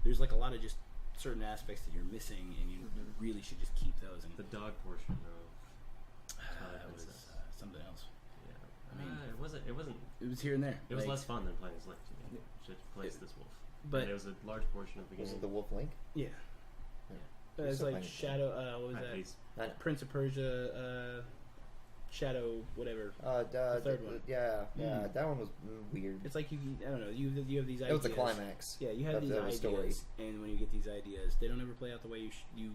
there's like a lot of just certain aspects that you're missing, and you really should just keep those. And The dog portion of that was something else. yeah. I mean, it wasn't. It was here and there. It was Like, less fun than playing as Link to me. Should place this wolf. but it was a large portion of the Was game. it the Wolf Link? yeah. You're It's still like playing it. Shadow. What was At that? least Prince of Persia. Shadow. Whatever. The third one. Yeah, that one was weird. It's like I don't know. You have these ideas. It was the climax. Yeah, you have of these the ideas, story. and when you get these ideas, they don't ever play out the way you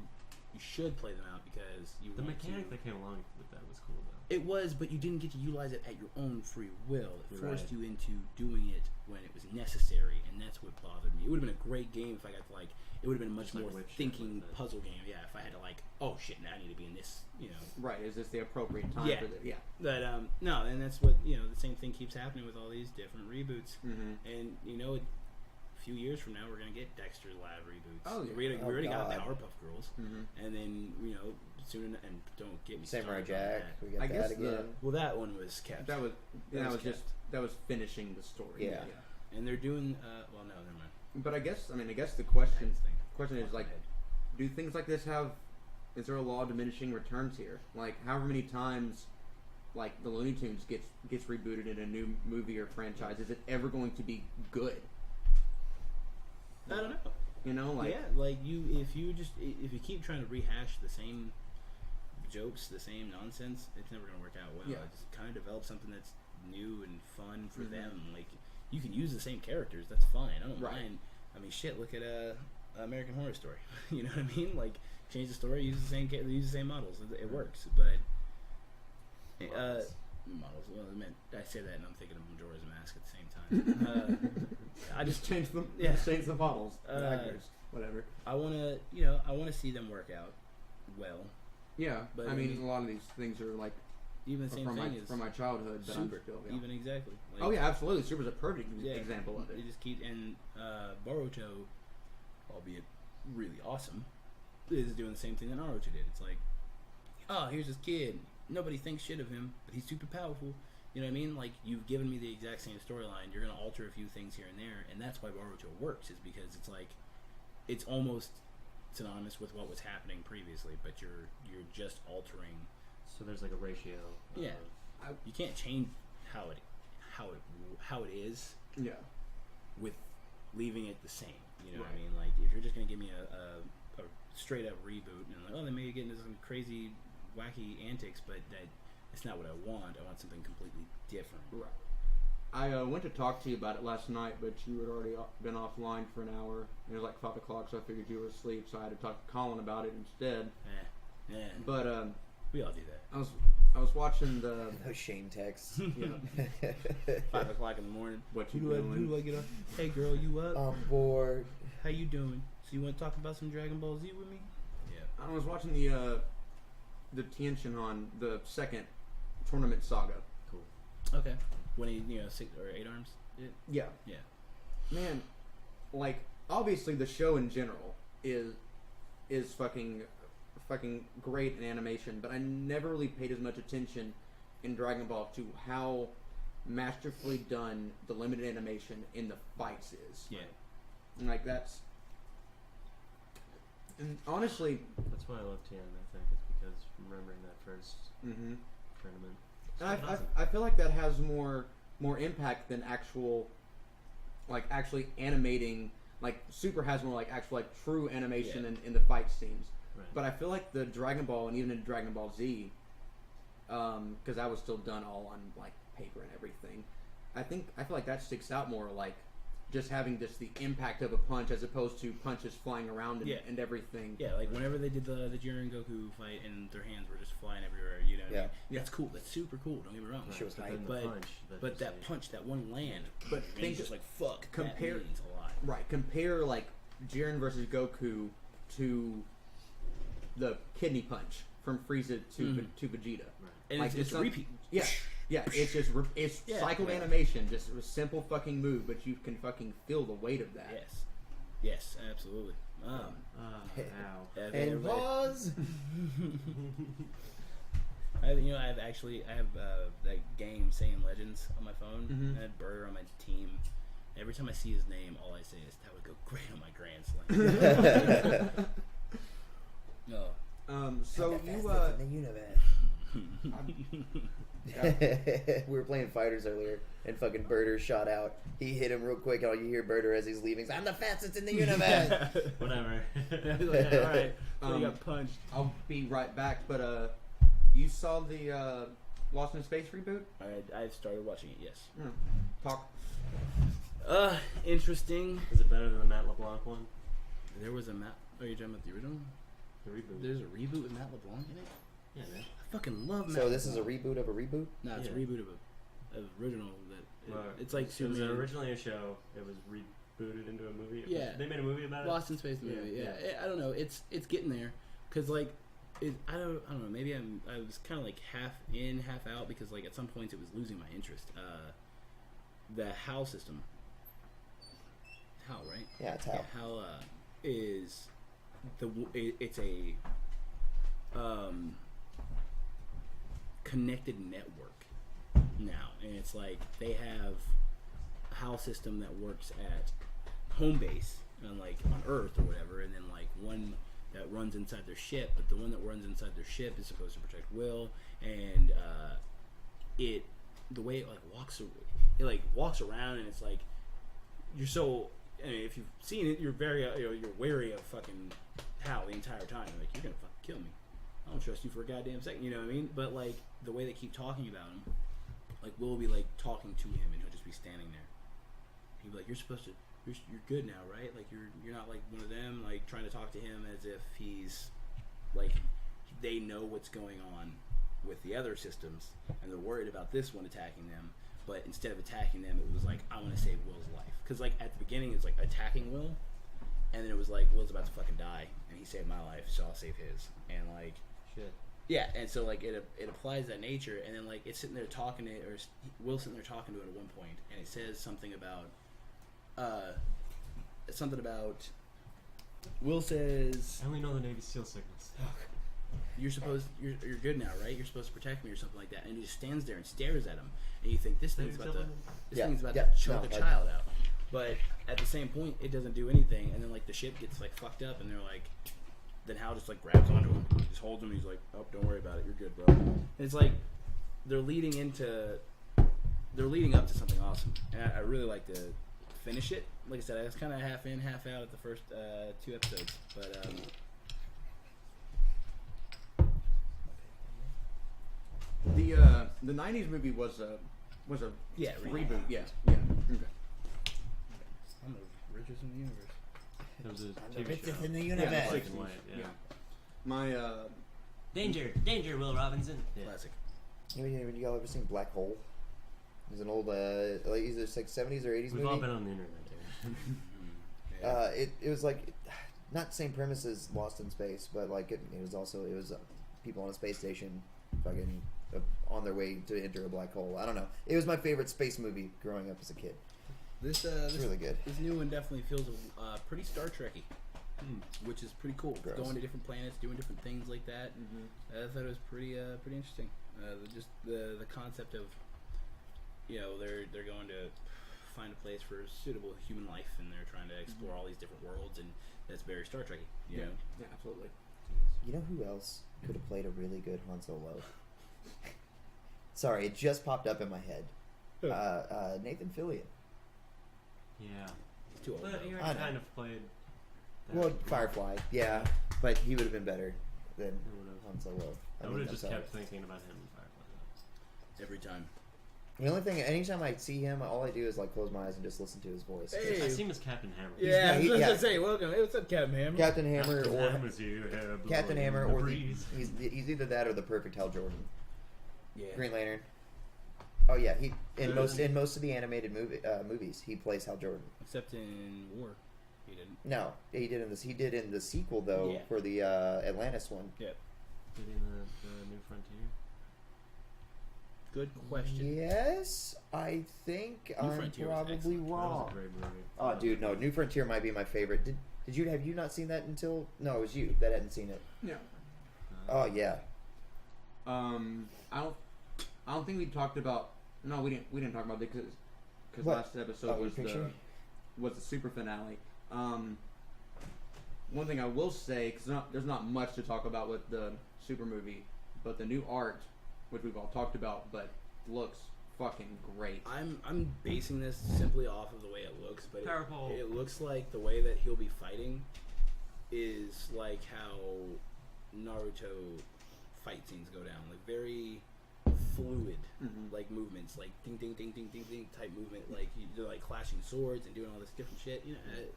should play them out because you the want mechanic to. that came along with that was cool though. It was, but you didn't get to utilize it at your own free will. It You're forced right. you into doing it when it was necessary, and that's what bothered me. It would have been a great game if I got to like. It would have been a much Just like more whip shit thinking with it. puzzle game. Yeah, if I had to like, oh shit, now I need to be in this. You know. Right. Is this the appropriate time Yeah. for this? Yeah. But no, and that's what the same thing keeps happening with all these different reboots. And a few years from now, we're gonna get Dexter's Lab reboots. Oh, yeah. We already got God. Powerpuff Girls, and then soon. And don't get me Samurai started on Jack. that. We got I that guess again. Well, that one was kept. That was was that was finishing the story. Yeah. And they're doing. Well, no, never mind. But I guess the question Thing. is like, do things like this have? Is there a law of diminishing returns here? Like, however many times, like the Looney Tunes gets rebooted in a new movie or franchise, is it ever going to be good? I don't know. You know, like if you keep trying to rehash the same jokes, the same nonsense, it's never gonna work out well. Yeah. Just kind of develop something that's new and fun for them. Like you can use the same characters, that's fine. I don't Right. mind. I mean, shit. Look at American Horror Story. You know what I mean? Like change the story, use the same models. It works, but models. Well, I say that and I'm thinking of Majora's Mask at the same time. I just change them. Yeah. Just change the models, the Uh, actors, whatever. I want to see them work out well. Yeah, but I I mean, mean- a lot of these things are like Even the same from thing my is from my childhood, but Super. I'm still. Yeah. Even exactly. Like, Oh yeah, absolutely. Super's a perfect yeah, example of it. They just keep and Boruto, albeit really awesome, is doing the same thing that Naruto did. It's like, oh, here's this kid. Nobody thinks shit of him, but he's super powerful. You know what I mean? Like you've given me the exact same storyline. You're gonna alter a few things here and there, and that's why Boruto works. Is because it's like, it's almost synonymous with what was happening previously, but you're just altering. So there's like a ratio. Yeah. of- You can't change how it is Yeah. with leaving it the same. You know what I Right. mean? Like if you're just gonna give me a straight up reboot and like, oh, they may get into some crazy wacky antics, but it's not what I want. I want something completely different. Right. I went to talk to you about it last night, but you had already been offline for an hour. It was like 5 o'clock, so I figured you were asleep, so I had to talk to Colin about it instead. Yeah. But We all do that. I was watching the Those shame texts. yeah, 5 o'clock in the morning. what you Who doing? do I get up? Hey girl, you up? I'm bored. How you doing? So you want to talk about some Dragon Ball Z with me? Yeah. I was watching the Tianshinhan, the second tournament saga. Cool. Okay. When he 6 or 8 arms. Yeah. Yeah. Man, like obviously the show in general is fucking great in animation, but I never really paid as much attention in Dragon Ball to how masterfully done the limited animation in the fights is. Yeah. And like that's. And honestly, That's why I love Tien. I think it's because remembering that first mhm. tournament. And It's awesome. I feel like that has more impact than actually animating. Like Super has more like actual like true animation in the fight scenes. Right. But I feel like the Dragon Ball and even in Dragon Ball Z, because that was still done all on like paper and everything. I feel like that sticks out more, like just having just the impact of a punch as opposed to punches flying around and everything. Yeah, like whenever they did the Jiren Goku fight and their hands were just flying everywhere, you know what I mean? That's cool. That's super cool. Don't get me wrong. Right, She was but hype. then the punch But that punch, that one land, But and think it's just like fuck. compare- that means a lot. Right. Compare like Jiren versus Goku to the kidney punch from Frieza to Vegeta. Right. And Like, it's a not- repeat. Yeah. Yeah, it's just it's Yeah. cycled Yeah. animation, just a simple fucking move, but you can fucking feel the weight of that. Yes, absolutely. Ow. Okay, And everybody- pause. I have that game Saiyan Legends on my phone. Mhm. I had Burger on my team. Every time I see his name, all I say is that would go great on my Grand Slam. No. So The you fastest in the universe. We were playing fighters earlier, and fucking Birder shot out. He hit him real quick, and all you hear Birder as he's leaving, "I'm the fastest in the universe." Whatever. Like, all right. So he got punched. I'll be right back, but you saw the Lost in Space reboot? I've started watching it. Yes. Talk. Interesting. Is it better than the Matt LeBlanc one? There was a Matt. Are you talking about the original? The reboot. There's a reboot with Matt LeBlanc in it. Yeah, man. I fucking love Matt. So this is a LeBlanc. reboot of a reboot? No, it's a Yeah. reboot of a original that Well, it's like it was Superman. originally a show. It was rebooted into a movie. Yeah. They made a movie about it. Lost in Space movie. Yeah. I don't know. It's getting there, cause like, I don't know. Maybe I was kind of like half in, half out because like at some points it was losing my interest. The HAL system. HAL, right? Yeah, it's how. Yeah, HAL is it's a connected network now, and it's like they have a HAL system that works at home base and like on Earth or whatever, and then like one that runs inside their ship, but the one that runs inside their ship is supposed to protect Will, and the way it walks around, and it's like you're so. I mean, if you've seen it, you're very you're wary of fucking Hal the entire time. Like, you're gonna fucking kill me. I don't trust you for a goddamn second. You know what I mean? But like the way they keep talking about him, like we'll be like talking to him, and he'll just be standing there. He'll be like, "You're supposed to. You're good now, right? Like you're not like one of them. Like trying to talk to him as if he's like they know what's going on with the other systems, and they're worried about this one attacking them." But instead of attacking them, it was like, I want to save Will's life. Because like at the beginning, it was like attacking Will, and then it was like Will's about to fucking die, and he saved my life, so I'll save his. And like, Shit. yeah, and so like it applies that nature, and then like it's sitting there talking to, or Will's sitting there talking to it at one point, and it says something about, Will says, I only know the Navy SEAL signals. you're good now, right? You're supposed to protect me or something like that. And he just stands there and stares at him, and you think this thing's about to choke a child out. But at the same point, it doesn't do anything. And then like the ship gets like fucked up, and they're like, then Hal just like grabs onto him, just holds him. And he's like, oh, don't worry about it, you're good, bro. And it's like they're leading up to something awesome, and I really like to finish it. Like I said, I was kind of half in, half out at the first 2 episodes, but the '90s movie was a yeah, reboot. Yeah. Okay. I'm the richest in the universe. It was a I'm the TV richest show. in the Yeah, universe. Black and white, yeah. My Danger, Will Robinson. Yeah. Classic. Have y'all ever seen Black Hole? It's an old, like either like 70s or 80s We've movie. all been on the internet, dude. Yeah. It was like not the same premise as Lost in Space, but like it was people on a space station, fucking on their way to enter a black hole. I don't know. It was my favorite space movie growing up as a kid. This really good. This new one definitely feels pretty Star Trekky, which is pretty cool. Gross. Going to different planets, doing different things like that. I thought it was pretty interesting. Just the concept of, they're going to find a place for suitable human life, and they're trying to explore all these different worlds, and that's very Star Trekky. You know? Yeah, absolutely. You know who else could have played a really good Han Solo? Sorry, it just popped up in my head. Nathan Fillion. Yeah. He's too old. But he I already know. kind of played. That. Well, Firefly, yeah, but he would have been better than He would've. Han Solo. I mean, would have I'm just sorry. kept thinking about him in Firefly. Every time. The only thing, anytime I see him, all I do is like close my eyes and just listen to his voice. Hey. I see him as Captain Hammer. Yeah, I was he- just yeah. gonna say, welcome. Hey, what's up, Captain Hammer? Captain Hammer Captain or Hammer's here, Captain blowing Hammer the or breeze. he's either that or the perfect Hal Jordan. Yeah. Green Lantern. Oh yeah, he in most of the animated movies he plays Hal Jordan. Except in War, he didn't. No, he did in the sequel though Yeah. for the Atlantis one. Yep. Did he in the New Frontier? Good question. Yes, I think New I'm Frontier was probably excellent. That was wrong. a great movie. Oh, dude, no, New Frontier might be my favorite. Did you have you not seen that until? No, it was you that hadn't seen it. Yeah. Oh yeah, I don't think we talked about. No, we didn't talk about it because What? last episode Oh, your was picture? the super finale. One thing I will say, because there's not much to talk about with the super movie, but the new art, which we've all talked about, but looks fucking great. I'm basing this simply off of the way it looks, but Powerful. it looks like the way that he'll be fighting is like how Naruto fight scenes go down, like very fluid, like movements, like ding ding ding ding ding ding type movement, like they're like clashing swords and doing all this different shit. It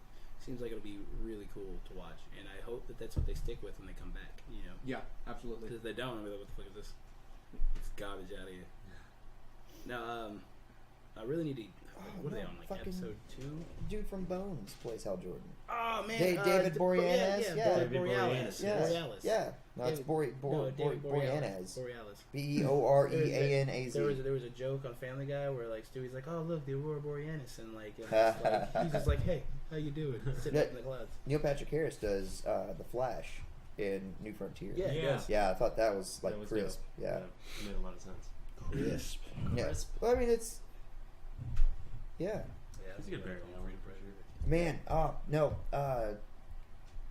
seems like it'll be really cool to watch, and I hope that that's what they stick with when they come back. Yeah, absolutely. Because if they don't, I'll be like, what the fuck is this? It's garbage out of here. Now, I really need to. What are they no, on? Like fucking- episode 2? dude from Bones plays Hal Jordan. Oh man, David Boreanaz? Yeah. David Boreanaz. Yeah, Borealis. yeah. No, it's David Boreanaz. Borealis. Beoreanaz. There was a joke on Family Guy where like Stewie's like, "Oh look, the Aurora Borealis," and like, he's just like, "Hey, how you doing?" Sitting up in the clouds. Neil Patrick Harris does the Flash in New Frontier. Yeah, he Yeah. does. Yeah, I thought that was like That was crisp. dope. Yeah. It made a lot of sense. Crisp. Yeah. Crisp. Well, I mean, it's. Yeah. Yeah, He's a good barrel. Man, no.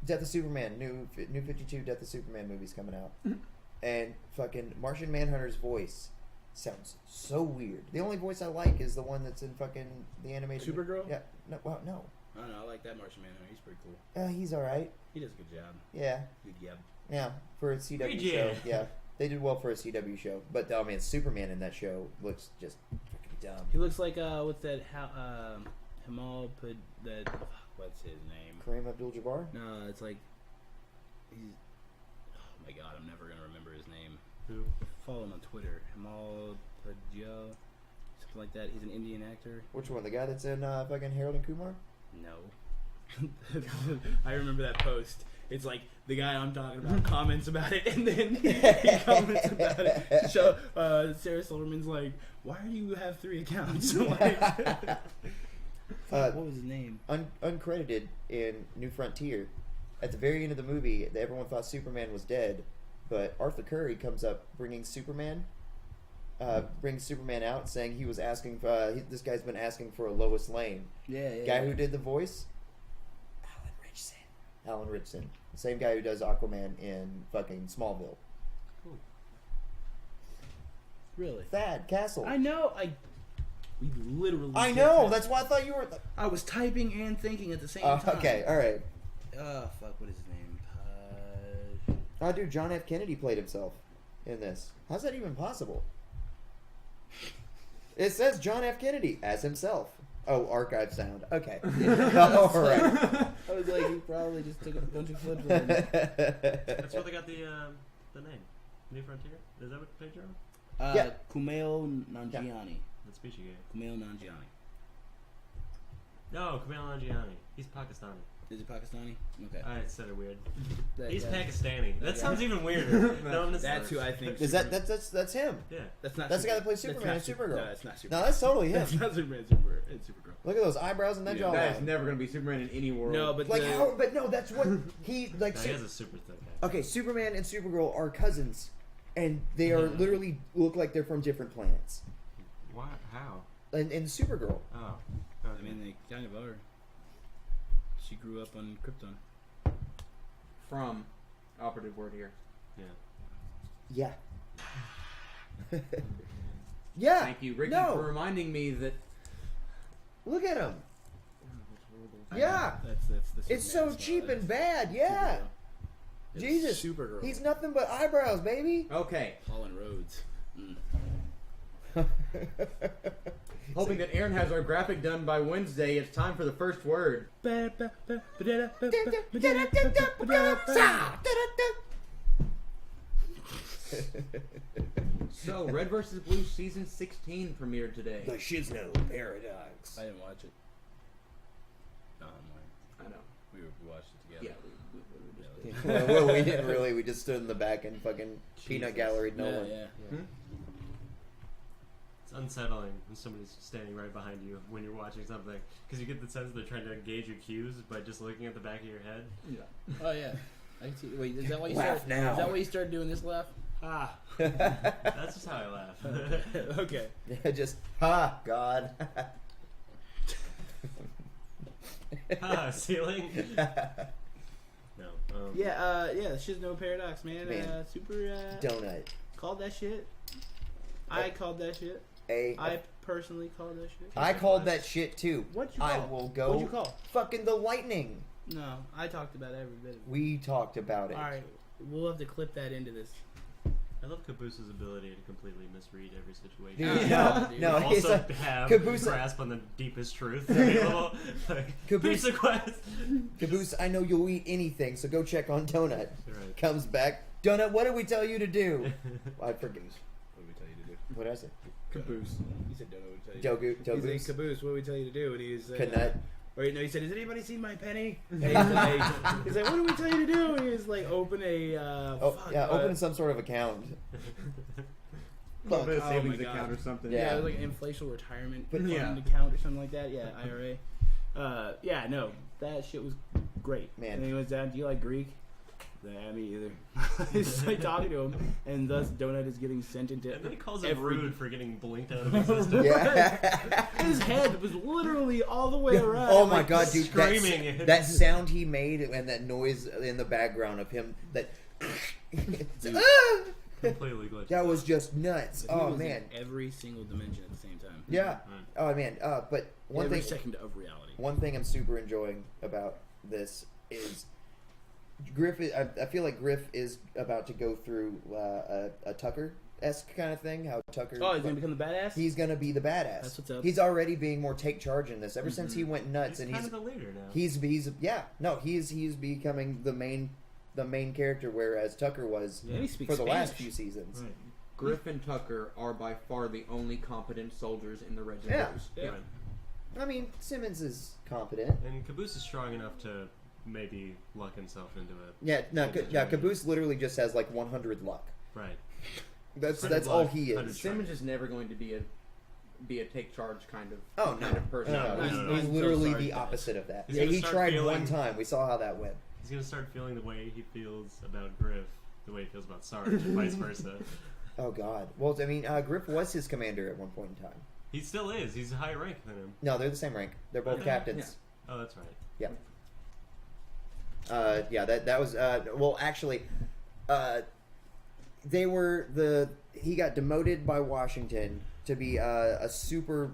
Death of Superman, new 52 Death of Superman movie's coming out. And fucking Martian Manhunter's voice sounds so weird. The only voice I like is the one that's in fucking the animated. Supergirl? Yeah. No, well, no. I don't know. I like that Martian Manhunter. He's pretty cool. He's alright. He does a good job. Yeah. Good job. Yeah. For a CW Good show. job. Yeah. They did well for a CW show. But, oh man, Superman in that show looks just freaking dumb. He looks like what's that? What's his name? Kareem Abdul-Jabbar? No, it's like he's. Oh my god, I'm never gonna remember his name. Who? Follow him on Twitter. Himal Padjo, something like that. He's an Indian actor. Which one? The guy that's in fucking Harold and Kumar? No. I remember that post. It's like the guy I'm talking about comments about it, and then he comments about it. So Sarah Silverman's like, "Why do you have 3 accounts?" Like, what was his name? Uncredited in New Frontier, at the very end of the movie, everyone thought Superman was dead, but Arthur Curry comes up bringing Superman out, saying he was asking. This guy's been asking for a Lois Lane. Yeah. Guy who did the voice, Alan Ritchson, the same guy who does Aquaman in fucking Smallville. Cool. Really? Thad Castle. I know. We literally. I just know. had- That's why I thought you were. I was typing and thinking at the same time. Okay. All right. Fuck. What is his name? Oh, dude, John F. Kennedy played himself in this. How's that even possible? It says John F. Kennedy as himself. Oh, archive sound. Okay. All right. I was like, he probably just took a bunch of clips. Of That's where they got the name. New Frontier? Is that what the picture of? Yeah. Kumail Nanjiani. That speech you gave. Kumail Nanjiani. No, Kumail Nanjiani. He's Pakistani. Is it Pakistani? Okay. I said it weird. That He's guy. Pakistani. That guy. sounds even weirder. No, That's who I think. Is that's him? Yeah. That's not. That's the guy that plays That's Superman not and Supergirl. No, that's not Superman. No, that's totally him. That's not Superman. It's Supergirl. Look at those eyebrows and that Yeah. That is jawline. never going to be Superman in any world. No, but Like the, how? But no, that's what he like. No, he has a super thick accent. Okay, Superman and Supergirl are cousins, and they are literally look like they're from different planets. Why? How? And Supergirl, Oh. I mean, they kind of are. She grew up on Krypton. From operative word here. Yeah. yeah, yeah. Thank you, Ricky, No. for reminding me that. Look at him. I Yeah. know. That's the It's Superman so style. cheap That's and bad. Yeah, Supergirl. It's Jesus. Supergirl. he's nothing but eyebrows, baby. Okay. Holland Rhodes. Hoping that Aaron has our graphic done by Wednesday, it's time for the first word. So, Red vs. Blue Season 16 premiered today. The Shizno Paradox. I didn't watch it. No, I'm lying. I know. We watched it together. Yeah, we just Well, we didn't really. We just stood in the back and fucking peanut gallery Nolan. Yeah. Hmm? It's unsettling when somebody's standing right behind you when you're watching something because you get the sense they're trying to gauge your cues by just looking at the back of your head. Yeah. Oh yeah. I can see. Wait, is that why you Laugh started? now. Is that why you started doing this laugh? Ah. That's just how I laugh. Okay. Yeah, just ha God. Ceiling. No. Yeah. Yeah. Shit's no paradox, man. Man. Super. Donut. Called that shit. I called that shit. I personally called that shit. I called that shit too. What'd you call? I will go. What'd you call? Fucking the lightning. No, I talked about every bit of it. We talked about it. All right, we'll have to clip that into this. I love Caboose's ability to completely misread every situation. Dude, Yeah. no, But he's also like, have Caboose- grasp on the deepest truth. Available. Like, Caboose- pizza quest. Caboose, I know you'll eat anything, so go check on Donut. Right. Comes back. Donut, what did we tell you to do? I forget. What did we tell you to do? What did I say? Caboose. He said, "Don't know what to tell you." Dogu, He's like, Dogoose. Caboose, what did we tell you to do? And he's Canut. Wait, no, he said, "Has anybody seen my penny?" And he's like, "What did we tell you to do?" And he's like, "Open a Open some sort of account. A little bit of Oh savings my God. account or something. Yeah, it was like an inflation retirement But- fund yeah. account or something like that. Yeah, IRA. Yeah, no, that shit was great. Man. And he was down. Do you like Greek? Yeah, me either. It's like talking to him, and thus Donut is getting sent into. And then he calls him every- rude for getting blinked out of existence. Yeah. His head was literally all the way around. Oh my like, God, dude! screaming. That sound he made and that noise in the background of him that Dude. Completely glitched. that was just nuts. He Oh was man, in every single dimension at the same time. yeah. Right. Oh man. But one every thing, second of reality. one thing I'm super enjoying about this is Griff. I feel like Griff is about to go through a Tucker-esque kind of thing. How Tucker. Oh, he's gonna become the badass. He's gonna be the badass. That's what's up. He's already being more take charge in this. Ever since he went nuts, He's and kind he's of the leader now. he's becoming the main character, whereas Tucker was Yeah, he speaks for the last Spanish. few seasons. Right. Griff and Tucker are by far the only competent soldiers in the Regiment. Yeah. Yeah. Right. I mean, Simmons is competent. And Caboose is strong enough to maybe luck himself into it. Yeah, no, Good yeah. situation. Caboose literally just has like 100 luck. Right. That's 100 all luck, he 100 is. Simmons is never going to be a take charge kind of Oh no, person. no, No, he's, no, no. he's Until literally Sarge the dies. opposite of that. He's Yeah, gonna he start tried feeling- one time. We saw how that went. He's gonna start feeling the way he feels about Griff, the way he feels about Sarge, and vice versa. Oh God. Well, I mean, Griff was his commander at one point in time. He still is. He's a higher rank than him. No, they're the same rank. They're both Okay. captains. Oh, that's right. Yeah. Yeah. That was well, actually, they were he got demoted by Washington to be a super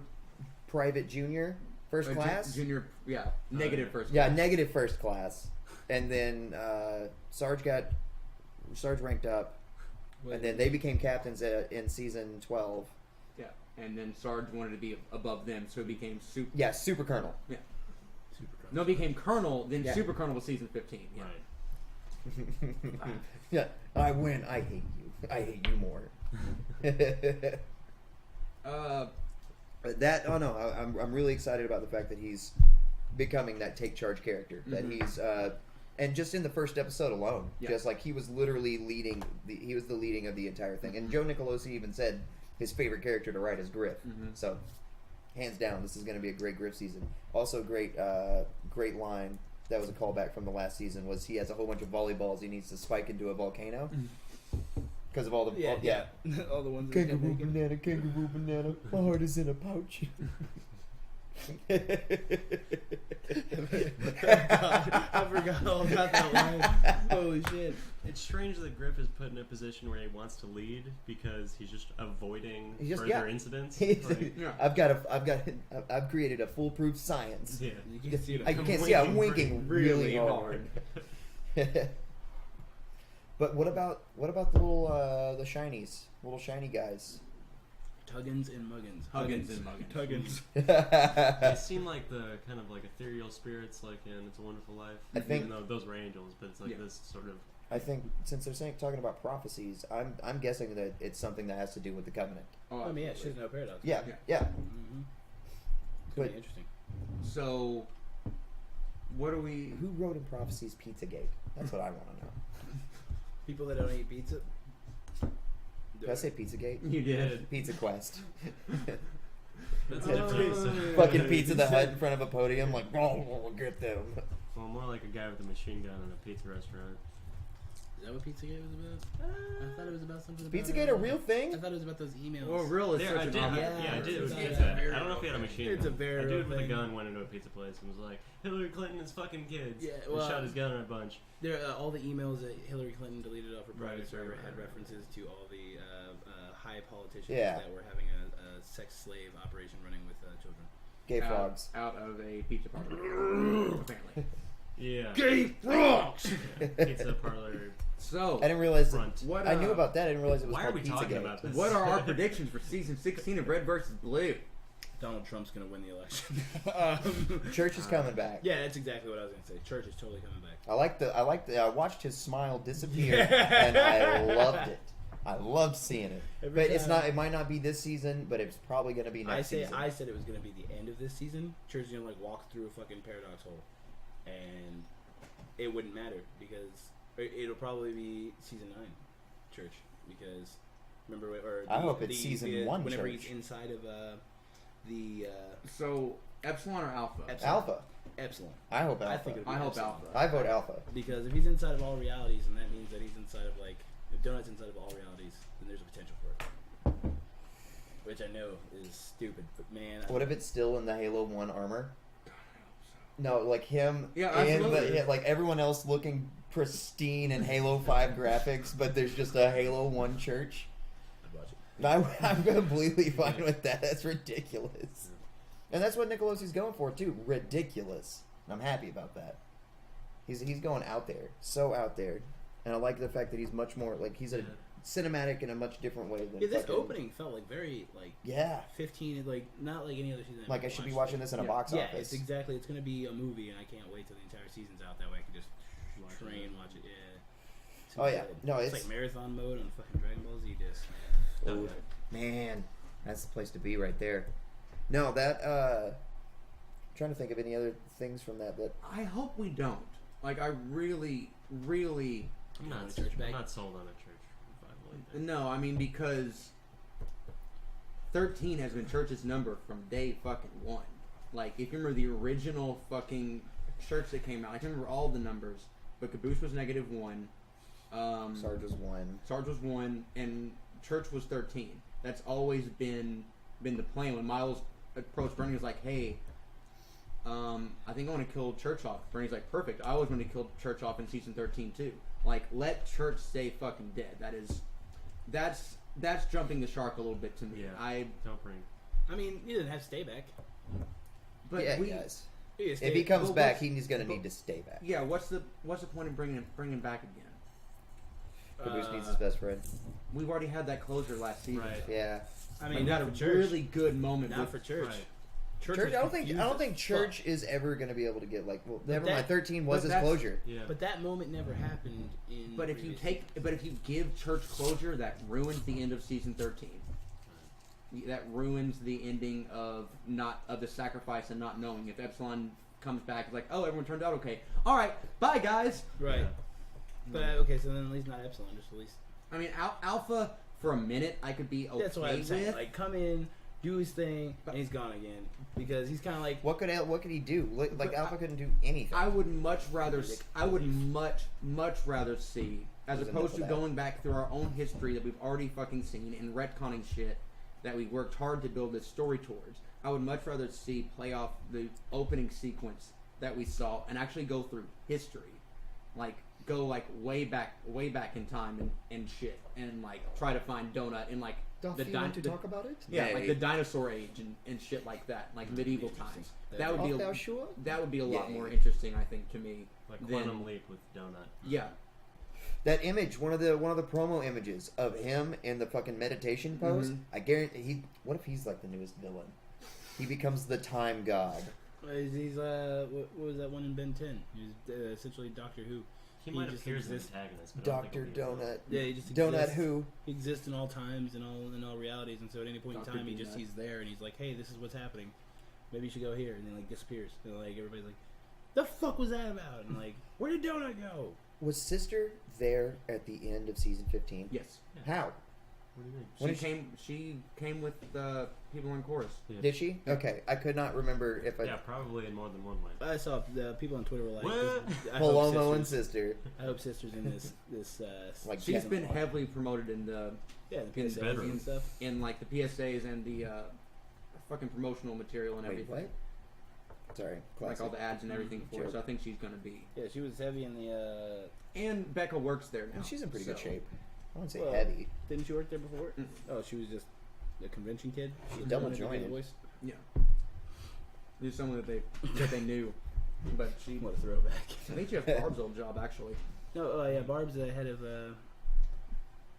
private junior first class. Junior, yeah, negative yeah. first Yeah, class. negative first class, and then Sarge ranked up, and then they became captains in season 12. Yeah, and then Sarge wanted to be above them, so he became super. Yeah, super colonel. Yeah. No, he became colonel. Then Yeah. super colonel was season 15. Yeah. Right. Yeah, I win. I hate you. I hate you more. Oh no, I'm really excited about the fact that he's becoming that take charge character that Mhm. he's and just in the first episode alone, Yeah. just like he was literally leading he was the leading of the entire thing. And Joe Nicolosi even said his favorite character to write is Griff. Mhm. So hands down, this is going to be a great Griff season. Also, great line that was a callback from the last season was he has a whole bunch of volleyballs he needs to spike into a volcano because of all the all the ones. kangaroo banana, my heart is in a pouch. I forgot all about that line. Holy shit! It's strange that Griff is put in a position where he wants to lead because he's just avoiding further yeah. incidents. He's- Like, Yeah. I've created a foolproof science. yeah. You can see it. I can't see. I'm winking really hard. But what about the little the shinies, little shiny guys? Tuggins and Muggins. Huggins and Muggins. Tuggins. They seem like the kind of like ethereal spirits, like in It's a Wonderful Life. I think- even though those were angels, but it's like Yeah. this sort of. I think since they're talking about prophecies, I'm guessing that it's something that has to do with the covenant. Oh, I mean, yeah, absolutely. shit, no paradox. Yeah, Yeah. yeah. Mm-hmm. It's gonna But- be interesting. So, what do we? Who wrote in Prophecies Pizzagate? That's what I want to know. People that don't eat pizza. Did I say Pizzagate? You did. Pizza Quest. That's Oh, different. So- yeah. Fucking Pizza the Hut in front of a podium, like, oh, get them. Well, more like a guy with a machine gun in a pizza restaurant. Is that what Pizzagate was about? I thought it was about something. About, Pizzagate a real I thing? thought it was about those emails. Well, real is There, such I an did. obvious- Yeah, I did. it's Get a that. very I don't know if he had a real machine thing. gun. It's a very a real dude with a thing. gun went into a pizza place and was like, Hillary Clinton is fucking kids. Yeah, and well, shot his gun in a bunch. There, all the emails that Hillary Clinton deleted off her private Right, server right, had right. references to all the high politicians Yeah. that were having a sex slave operation running with children. Gay frogs. out of a pizza parlor. Apparently. Yeah. Gay frogs. Pizza parlor. So, I didn't realize that. Front. what? I knew about that. I didn't realize it was Why are called we talking Pizzagate. about this? What are our predictions for season 16 of Red vs. Blue? Donald Trump's gonna win the election. Church is coming back. Yeah, that's exactly what I was gonna say. Church is totally coming back. I watched his smile disappear, and I loved it. I loved seeing it. Every But it's time- not. It might not be this season, but it's probably going to be next season. I said it was gonna be the end of this season. Church is gonna like walk through a fucking paradox hole, and it wouldn't matter because it'll probably be season 9, Church, because remember I hope it's season 1 whenever Church. he's inside of the So, Epsilon or Alpha? Alpha. Epsilon. I hope I Alpha. think it'll be I hope Epsilon. Alpha. I vote Alpha. Because if he's inside of all realities, then that means that he's inside of like if Donut's inside of all realities, then there's a potential for it. Which I know is stupid, but man, What if it's still in the Halo 1 armor? No, like him Yeah, and absolutely. like everyone else looking pristine in Halo 5 graphics, but there's just a Halo 1 church. I'd watch it. I'm completely fine with that. That's ridiculous. And that's what Nicolosi's going for, too. Ridiculous. And I'm happy about that. He's going out there. So out there. And I like the fact that he's much more, like, he's a Yeah. cinematic in a much different way than Yeah, this fucking- opening felt like very like Yeah. 15, like not like any other season. Like, I should be watching this in a box Yeah, office. it's exactly. It's gonna be a movie, and I can't wait till the entire season's out. That way, I can just watch it. Yeah. It's Oh, yeah. good. No, it's it's- like marathon mode on fucking Dragon Ball Z disc. Oh, man. That's the place to be right there. No, that, trying to think of any other things from that. I hope we don't. Like, I really, really... I'm You not, want a church I'm back? not sold on a church revival either. No, I mean, because 13 has been Church's number from day fucking 1. Like, if you remember the original fucking Church that came out, I can remember all the numbers, but Caboose was -1. Sarge was 1. Sarge was 1, and Church was 13. That's always been the plan. When Miles approached Bernie, he was like, "Hey, I think I want to kill Church off." Bernie's like, "Perfect. I always want to kill Church off in season 13 too. Like, let Church stay fucking dead." That's jumping the shark a little bit to me. Yeah. Don't bring. I mean, he doesn't have to stay back. But Yeah, we, guys. He can If stay- he comes But back, what's- he's going to but- need to stay back. yeah. What's the point of bringing him back again? Caboose needs his best friend. We've already had that closure last season. Right. Yeah. I Like, mean, we not had for a church. really good moment. Not with, for church. Right. Church, was I don't think confused as Church fuck. is ever going to be able to get like. Well, But never that- mind. 13 was but his that's- closure. Yeah. But that moment never happened in. But if you previous give Church closure, that ruins the end of season 13. That ruins the ending of the sacrifice and not knowing. If Epsilon comes back. It's like, oh, everyone turned out okay. All right, bye guys. Right. Yeah. But okay, so then at least not Epsilon, just at least. I mean, Alpha for a minute I could be okay That's what I'm saying. with. Like, come in, do his thing, and he's gone again because he's kind of like. What could he do? Like Alpha couldn't do anything. I would much rather much rather see, as There's opposed to enough of that. going back through our own history that we've already fucking seen and retconning shit that we worked hard to build this story towards. I would much rather see play off the opening sequence that we saw and actually go through history, like go like way back in time and shit, and like try to find Donut in like Doth you want to talk about it? yeah, Yay. like the dinosaur age and shit like that, like medieval times. That would be Art thou sure? that would be a lot Yay. more interesting, I think, to me. Like Then- Quantum Leap with Donut. Yeah, That image, one of the promo images of him in the fucking meditation pose. I guarantee what if he's like the newest villain? He becomes the time god. He's what was that one in Ben 10? He was essentially Doctor Who. He He might just appear as an exists. antagonist, but I don't Doctor think he'll be a Donut. Yeah, he just Donut exists. who? He exists in all times and all realities, and so at any point Dr. in time, Donut. he's there, and he's like, "Hey, this is what's happening. Maybe you should go here," and then like disappears. And like everybody's like, "The fuck was that about?" And like, "Where did Donut go?" Was Sister there at the end of season 15? yes. How? What do you mean? When She came with the people in chorus. Yeah. Did she? Okay, I could not remember if I. Yeah, probably in more than one way. I saw the people on Twitter were like, What? I hope Palomo and Sisters- Sister. I hope Sisters in this Like She's Kevin been Hart. heavily promoted in the the in PSAs bedroom. and stuff. in like the PSAs and the fucking promotional material and Wait, everything. what? Sorry, Like classic. all the ads and everything for it. Joke. So I think she's gonna be. Yeah, she was heavy in the. And Becca works there now. And she's in pretty good so- shape. I wouldn't say Well, heavy. Didn't she work there before? Mm. Oh, she was just a convention kid. She Just double wanted to do the jointed. voice. Yeah. There's someone that they knew, but she. What a throwback. I think she has Barb's old job actually. No, yeah, Barb's the head of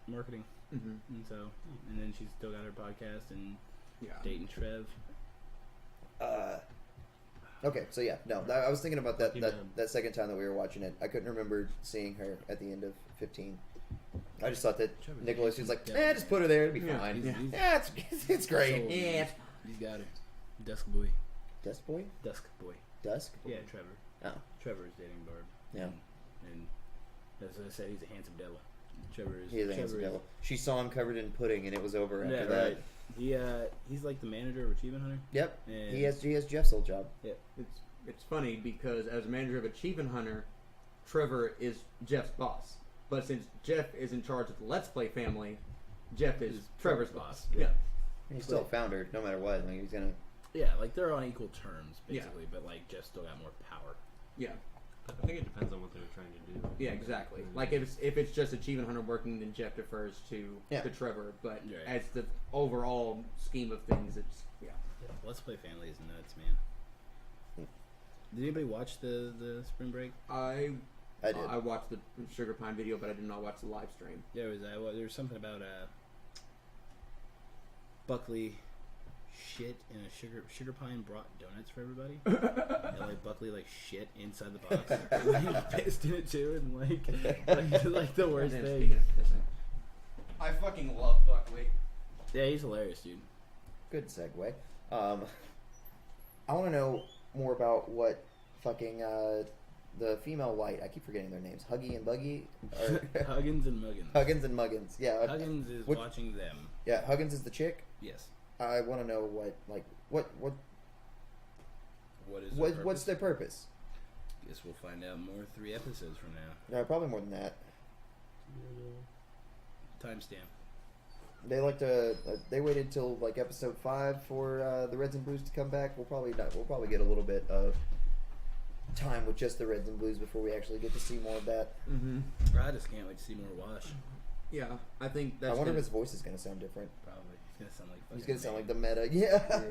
marketing, Mm-hmm. and so, and then she's still got her podcast and Yeah. dating Trev. Okay, so yeah, no, I was thinking about that Lucky man. that second time that we were watching it. I couldn't remember seeing her at the end of 15. I just thought that Trevor's Nicholas was like, handsome. just put her there, it'll be Yeah, fine. yeah. Yeah, it's great. So- Yeah. He's got her. Dusk boy. Dusk boy, Dusk boy. Dusk. Yeah, Trevor. Oh, Trevor is dating Barb. yeah, And as I said, he's a handsome devil. Trevor is. he is a Trevor handsome devil. She saw him covered in pudding, and it was over after Yeah, that. right. He's like the manager of Achievement Hunter. Yep, And he has Jeff's old job. It's funny because as manager of Achievement Hunter, Trevor is Jeff's boss. But since Jeff is in charge of the Let's Play family, Jeff is Is Trevor's Trevor's boss. boss, Yeah. He's still a founder, no matter what. Like, he's gonna. Yeah, like they're on equal terms Yeah. basically, but like Jeff still got more power. Yeah. I think it depends on what they're trying to do. Yeah, exactly. Like if it's just Achievement Hunter working, then Jeff defers to Trevor. But Right. as the overall scheme of things, it's yeah. Let's Play Family is nuts, man. Did anybody watch the spring break? I I did. I watched the Sugar Pine video, but I did not watch the live stream. There was something about Buckley shit in a sugar pine brought donuts for everybody. And like Buckley like shit inside the box, and like, pissed in it too, and like the worst And then, thing. speaking of pissing, I fucking love Buckley. Yeah, he's hilarious, dude. Good segue. I want to know more about what fucking the female light. I keep forgetting their names. Huggy and Buggy. Or Huggins and Muggins. Huggins and Muggins. Yeah. Huggins is What- watching them. Yeah. Huggins is the chick. Yes. I want to know what what's their purpose. Guess we'll find out more 3 episodes from now. Probably more than that. Timestamp. They like to. They waited till like episode 5 for the Reds and Blues to come back. We'll probably get a little bit of time with just the Reds and Blues before we actually get to see more of that. Mm-hmm. I just can't wait to see more Wash. Yeah, I think that's. I wonder if gonna- his voice is going to sound different. Probably. He's gonna sound like. He's going to sound like the meta. Yeah.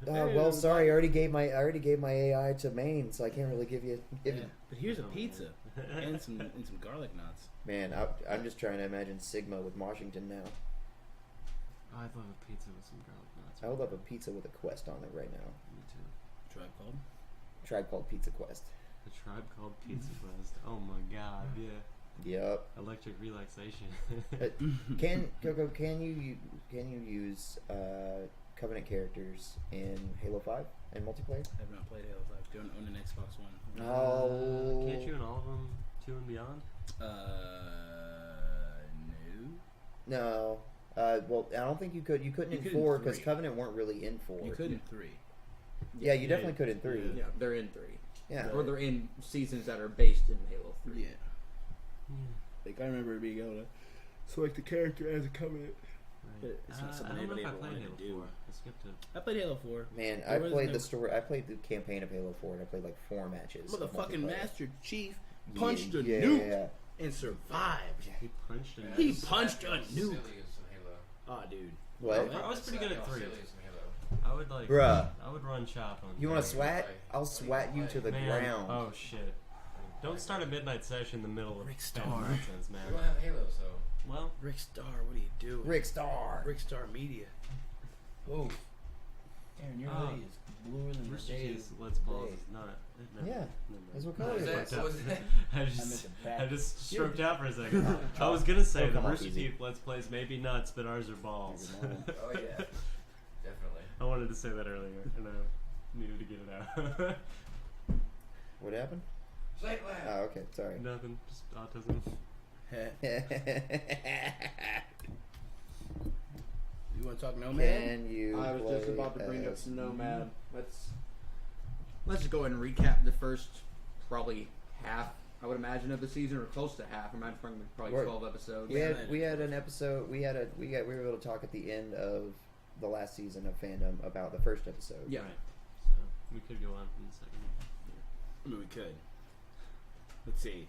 Well, sorry. I already gave my AI to Maine, so I can't really give you. Yeah. But here's a pizza and some garlic knots. Man, I'm just trying to imagine Sigma with Washington now. I'd love a pizza with some garlic nuts. I would love a pizza with a quest on it right now. Me too. Tribe called. Tribe called Pizza Quest. A tribe called Pizza Quest. Oh my god, yeah. Yep. Electric relaxation. Coco, can you use Covenant characters in Halo 5 in multiplayer? I have not played Halo 5. Don't own an Xbox One. No. Can't you in all of them 2 and beyond? No. No. Well, I don't think you could. You couldn't You in could in 4 because 3. Covenant weren't really in 4. You could in 3. Yeah, you definitely could in 3. Yeah, they're in 3. Yeah. Or they're in seasons that are based in Halo 3. Yeah. Like, I remember being able to select the character as a Covenant. But it's not something I don't know anybody if I ever played wanted Halo to do. 4. I skipped it. I played Halo 4. Man, There I was played no- the story. I played the campaign of Halo 4, and I played like 4 matches. of Motherfucking multiplayer. Master Chief punched a Yeah, nuke yeah. and survived. He punched him. He punched a nuke. Silly as some Halo. Oh, dude. What? I was pretty good at 3. Silly as some Halo. I would like. Bruh. I would run chop on. You want to 3. swat? I'll swat you to the Man, ground. Oh shit! Don't start a midnight session in the middle of Rick Star. Star. Nonsense, We man. don't have Halo, so. Well, Rick Star, what are you doing? Rick Star. Rick Star Media. Whoa. Aaron, your Oh. hoodie is bluer than the Rooster day. Teeth's Let's Balls day. is not. Yeah, that's what color What it was is. that? What was that? I meant just, the back. I just stroked out for a second. I was gonna say It'll the come off Rooster easy. Teeth Let's Plays may be nuts, but ours are balls. Oh, yeah. Definitely. I wanted to say that earlier, and I needed to get it out. What happened? Slate lab. Oh, okay, sorry. Nothing, just autism. You want to talk Nomad? Can you? I was just play about to bring up as- Nomad. Let's just go ahead and recap the first probably half, I would imagine, of the season, or close to half. I'm imagining probably We're- 12 episodes. We had an episode. We were able to talk at the end of the last season of Fandom about the first episode. Yeah. Right. So we could go on from the second. I mean, we could. Let's see.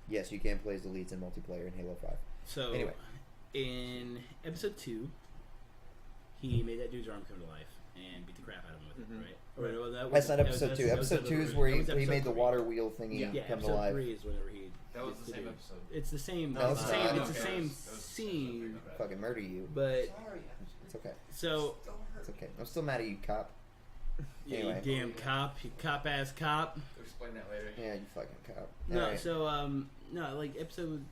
Yes, you can play as the leads in multiplayer in Halo 5. So, Anyway. in episode 2, he made that dude's arm come to life and beat the crap out of him with Mhm. it, right? Or, well, That's not that episode was- 2. that was Episode 2 is three. where That was he episode made the 3. water wheel thingy Yeah, come to episode life. 3 is whenever he. That was gets the to same do- episode. It's the same. No, it's it's the same. not. It's the Okay, same that was scene. my bad. Fucking murder you. But Sorry. It's okay. so, Don't hurt. It's okay. I'm still mad at you, cop. yeah, Anyway. you damn cop, you cop ass cop. We'll explain that later. Yeah, you fucking cop. No, Alright. so no, like episode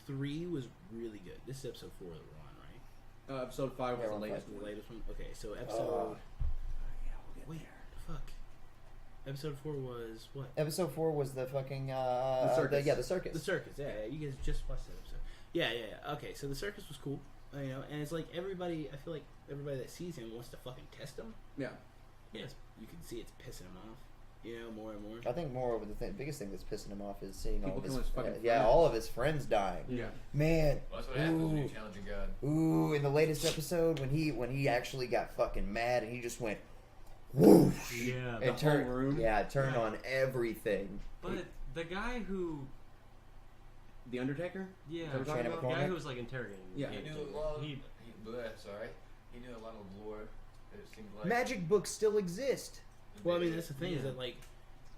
3 was really good. This is episode 4 that we're on, right? Episode 5 was Yeah, the we're on latest The one. latest one. Okay, so episode. Wait, fuck. Episode 4 was what? Episode 4 was the fucking The circus. the circus. The circus. Yeah, you guys just watched that episode. Yeah. Okay, so the circus was cool, you know, and it's like everybody. I feel like everybody that sees him wants to fucking test him. Yeah. Yeah, you can see it's pissing him off. You know, more and more. I think moreover the biggest thing that's pissing him off is seeing all People of his killing his fucking yeah, friends. all of his friends dying. Yeah. Man, Well, that's what happens when Ooh. you challenge a god. ooh, in the latest episode when he actually got fucking mad and he just went whoosh. Yeah, It whole turned room? Yeah, it turned Yeah. on everything. but the guy who, The Undertaker? yeah, Is that what the we're talking Shannon about? guy McCormick? who was like interrogating. Yeah. He him. knew a lot of. He, He knew a lot of lore. That it seemed like. Magic books still exist. Well, I mean, that's the thing is Yeah. that like,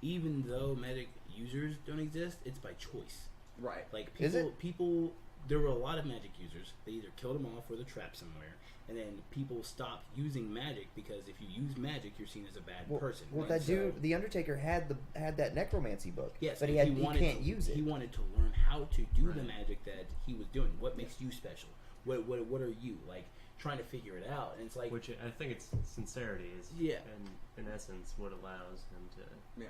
even though magic users don't exist, it's by choice. Right. Like Is people, there were a lot of magic users. They either killed them off or they're trapped somewhere, and then people stopped using magic because if you use magic, you're seen as a bad person. Well, And that so- dude, the Undertaker had that necromancy book. Yes, but he wanted can't to, use it. He wanted to learn how to do the Right. magic that he was doing. What makes you special? What are you like? Trying to figure it out, and it's like, which I think it's sincerity is, Yeah. in essence, what allows him to Yeah.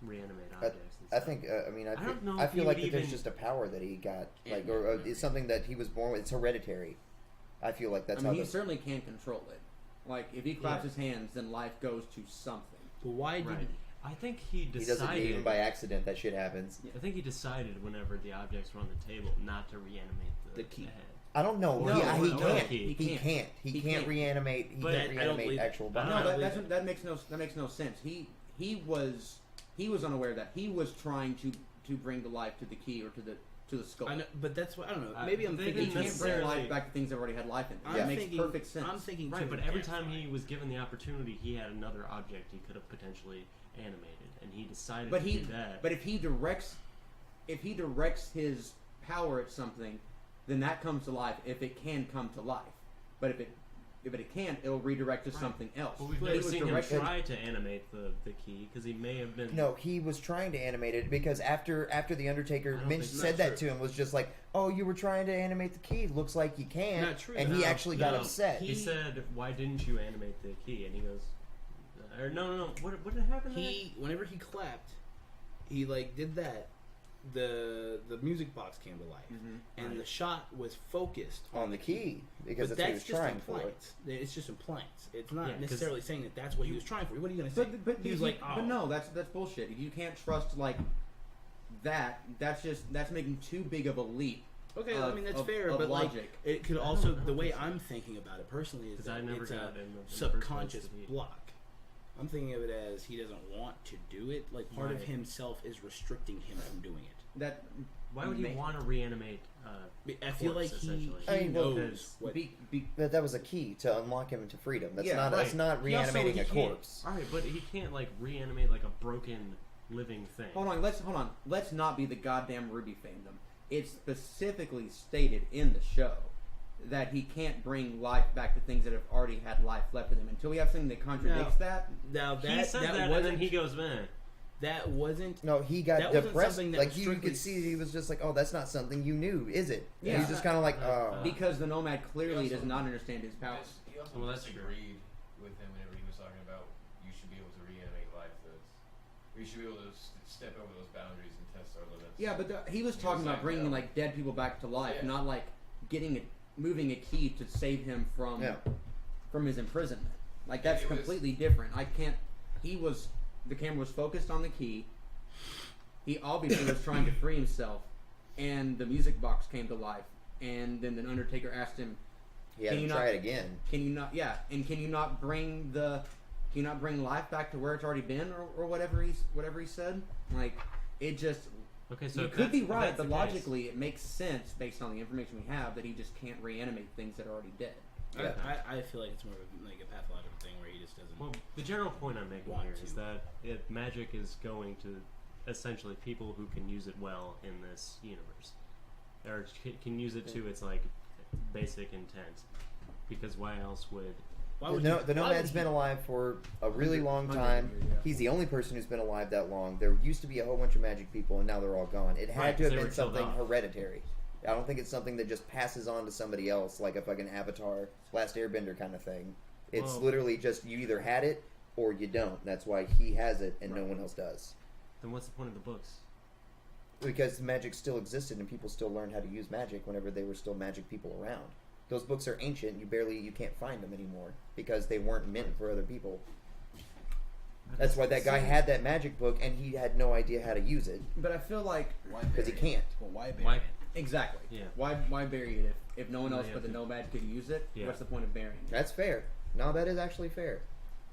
reanimate I- objects. And I stuff. think. I mean, I don't know I if feel he like would that there's even- just a power that he got, like, Yeah. or it's something that he was born with. It's hereditary. I feel like that's I mean, how. he certainly can control it. Like, if he claps his hands, then life goes to something. well, why did Right. I think he he doesn't decided. even by accident. That shit happens. I think he decided whenever the objects were on the table not to reanimate the key. head. I don't know. No, he no, can't. he He can't. He He can't can't. reanimate. He But can't I don't reanimate believe- actual I bodies. don't No, know. that makes no sense. He was unaware that he was trying to bring the life to the key or to the skull. I know, but that's what I don't know. I- Maybe I'm they thinking. He didn't can't bring necessarily- life back to things that already had life in them. I'm That makes thinking, perfect sense. I'm thinking. Right, too but every time advanced, he was given the opportunity, he had another object he could have potentially animated, and he decided But to he, do that. but if he directs his power at something, then that comes to life. If it can come to life, but if it if it can't, it'll redirect to something else. Well, we've He never was seen him directed- try to animate the key because he may have been. No, he was trying to animate it because after the Undertaker I don't Minch think said that's that to him, was just like, "Oh, you were trying to animate the key. Looks like you can't." Not true. And he No, actually got no. upset. He said, "Why didn't you animate the key?" And he goes, "Or no. What did happen?" Whenever he clapped, he like did that. The music box came to life, and Right. the shot was focused on the key because but that's what he that's was just trying for. impliance. It's just impliance. It's not Yeah, 'cause necessarily saying that that's what he was trying for. What are you gonna say? But he was like, "Oh, but no, that's bullshit. If you can't trust like that, that's making too big of a leap. okay, of- I mean that's of- fair, of but like logic. it could also the way I'm thinking about it personally is Because that I never it's got a in the first subconscious place that he- block. I'm thinking of it as he doesn't want to do it. Like part of Right. himself is restricting him from doing it. That Why would he may- want to reanimate? I feel like corpse, he essentially? I mean, well, knows what. That was a key to unlock him into freedom. That's Yeah, not right. that's not He also- reanimating he a can't- corpse. All right, but he can't like reanimate like a broken living thing. Hold on. Let's not be the goddamn Ruby fandom. It's specifically stated in the show that he can't bring life back to things that have already had life left in them. Until we have something that contradicts that, Now that He said that, and wasn't then he goes, "Man, that wasn't No, he got That wasn't depressed. something that Like was you strictly- could see, he was just like, "Oh, that's not something you knew, is it?" Yeah. Yeah. He's just kind of like, "Oh." because the Nomad clearly He also- does not understand his powers. He also Well, that's disagreed with him whenever he was talking about you should be able to reanimate life. We should be able to step over those boundaries and test our limits. Yeah, but he was talking about Exactly. bringing like dead people back to life, Yeah. not like moving a key to save him from Yeah. his imprisonment. Like that's It was- completely different. The camera was focused on the key. He obviously was trying to free himself, and the music box came to life. And then the Undertaker asked him, He had Can him you try not- it again. "Can you not? Yeah, and can you not bring life back to where it's already been, or whatever he said? Like it just." okay." So You if could be that's- if right, that's but the case- logically it makes sense based on the information we have that he just can't reanimate things that are already dead. Yeah. I feel like it's more of like a pathological thing where he just doesn't. Well, the general point I'm making Want here to. is that magic is going to essentially people who can use it well in this universe, or can use it to its like basic intent. Because why else would? why The, would no, you- the why Nomad's would been you- alive for a really long 100 time. years, yeah. He's the only person who's been alive that long. There used to be a whole bunch of magic people, and now they're all gone. It had Right, to 'cause have they been were killed something off. hereditary. I don't think it's something that just passes on to somebody else, like a fucking Avatar, Last Airbender kind of thing. It's Well- literally just you either had it or you don't. That's why he has it and no Right. one else does. Then what's the point of the books? Because magic still existed and people still learned how to use magic whenever there were still magic people around. Those books are ancient. You can't find them anymore because they weren't meant for other people. That's why that guy had that magic book and he had no idea how to use it But I feel like Why because he bury it? can't. Well, why bury Why? it? exactly. Yeah. Why bury it if no one No, else you but the have to- Nomad could use it? Yeah. What's the point of burying it? That's fair. No, that is actually fair.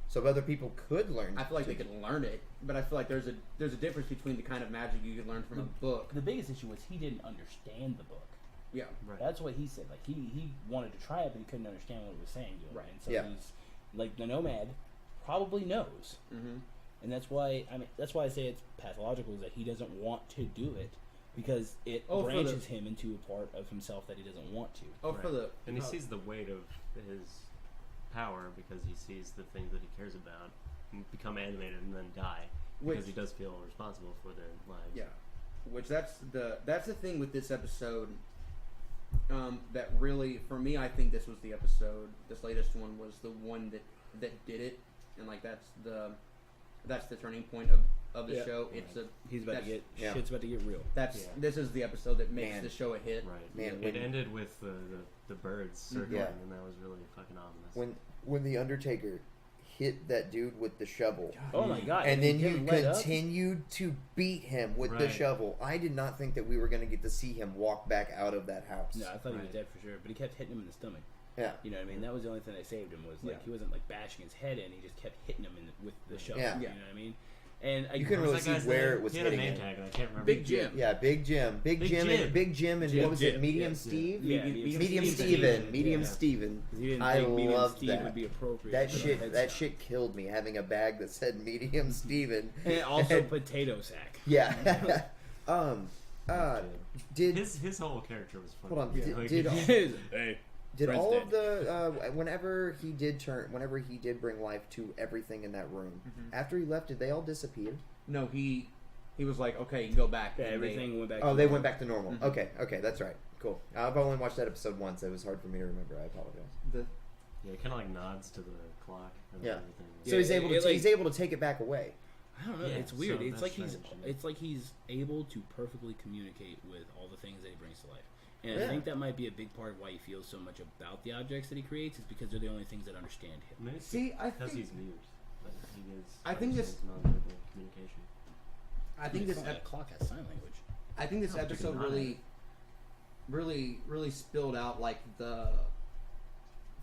So other people could learn. I feel like to- they could learn it, but I feel like there's a difference between the kind of magic you could learn from a book. The biggest issue was he didn't understand the book. Yeah. Right. That's what he said. Like he wanted to try it, but he couldn't understand what it was saying to him. Right. And so Yeah. he's like the Nomad probably knows, Mm-hmm. and that's why I say it's pathological is that he doesn't want to do it because it Oh, for the- branches him into a part of himself that he doesn't want to. Oh, Right. for the And he sees the weight of his power because he sees the things that he cares about become animated and then die because Which- he does feel responsible for their lives. Yeah, which that's the thing with this episode. That really, for me, I think this was the episode. This latest one was the one that did it, and like that's the turning point of the Yeah. show. It's a He's about to that's- get yeah. shit's about to get real. that's Yeah. this is the episode that makes Man. the show a hit. Right. Man, it when- ended with the birds circling, Yeah. and that was really fucking ominous. when the Undertaker hit that dude with the shovel. Oh my god! And then him you let up? continued to beat him with the Right. shovel. I did not think that we were going to get to see him walk back out of that house. No, I thought he was Right. dead for sure, but he kept hitting him in the stomach. Yeah. You know what I mean? That was the only thing that saved him was like Yeah. he wasn't like bashing his head in; he just kept hitting him with the shovel. Yeah. You know what I mean? And You couldn't What really was see that guy's where name? it was He had a hitting name him. tag, and I can't remember. Big Jim. Yeah, Big Jim. Big Big Jim Jim. and Big Jim and Jim, what was it? Jim. Medium Yeah, Steve? Yeah, Medium Steven. Steven. Medium Yeah. Steven. He didn't I think Medium loved Steve that. would be appropriate. That for a shit headstone. killed me having a bag that said Medium Steven. And also potato sack. Yeah. Did His whole character was funny. hold on. Yeah. Like, Did Hey. Did Fred's all dead. of the whenever he did bring life to everything in that room, after he left, did they all disappear? No, he was like, okay, you can go back. Yeah, And everything went back. Oh, to they normal. went back to normal. Mhm. Okay, that's right. Cool. I've only watched that episode once. It was hard for me to remember. I apologize. Yeah, it kind of like nods to the clock. And Yeah. everything. So Yeah, he's able to it, like- he's able to take it back away. I don't know. Yeah, It's weird. so It's that's like strange, isn't it? it's like he's able to perfectly communicate with all the things that he brings to life. And Yeah. I think that might be a big part of why he feels so much about the objects that he creates is because they're the only things that understand him. Maybe it's See, I because think he's mute. But he is. I think this- nonverbal communication. I think this clock has sign language. I think this No, but you episode can really spilled out like the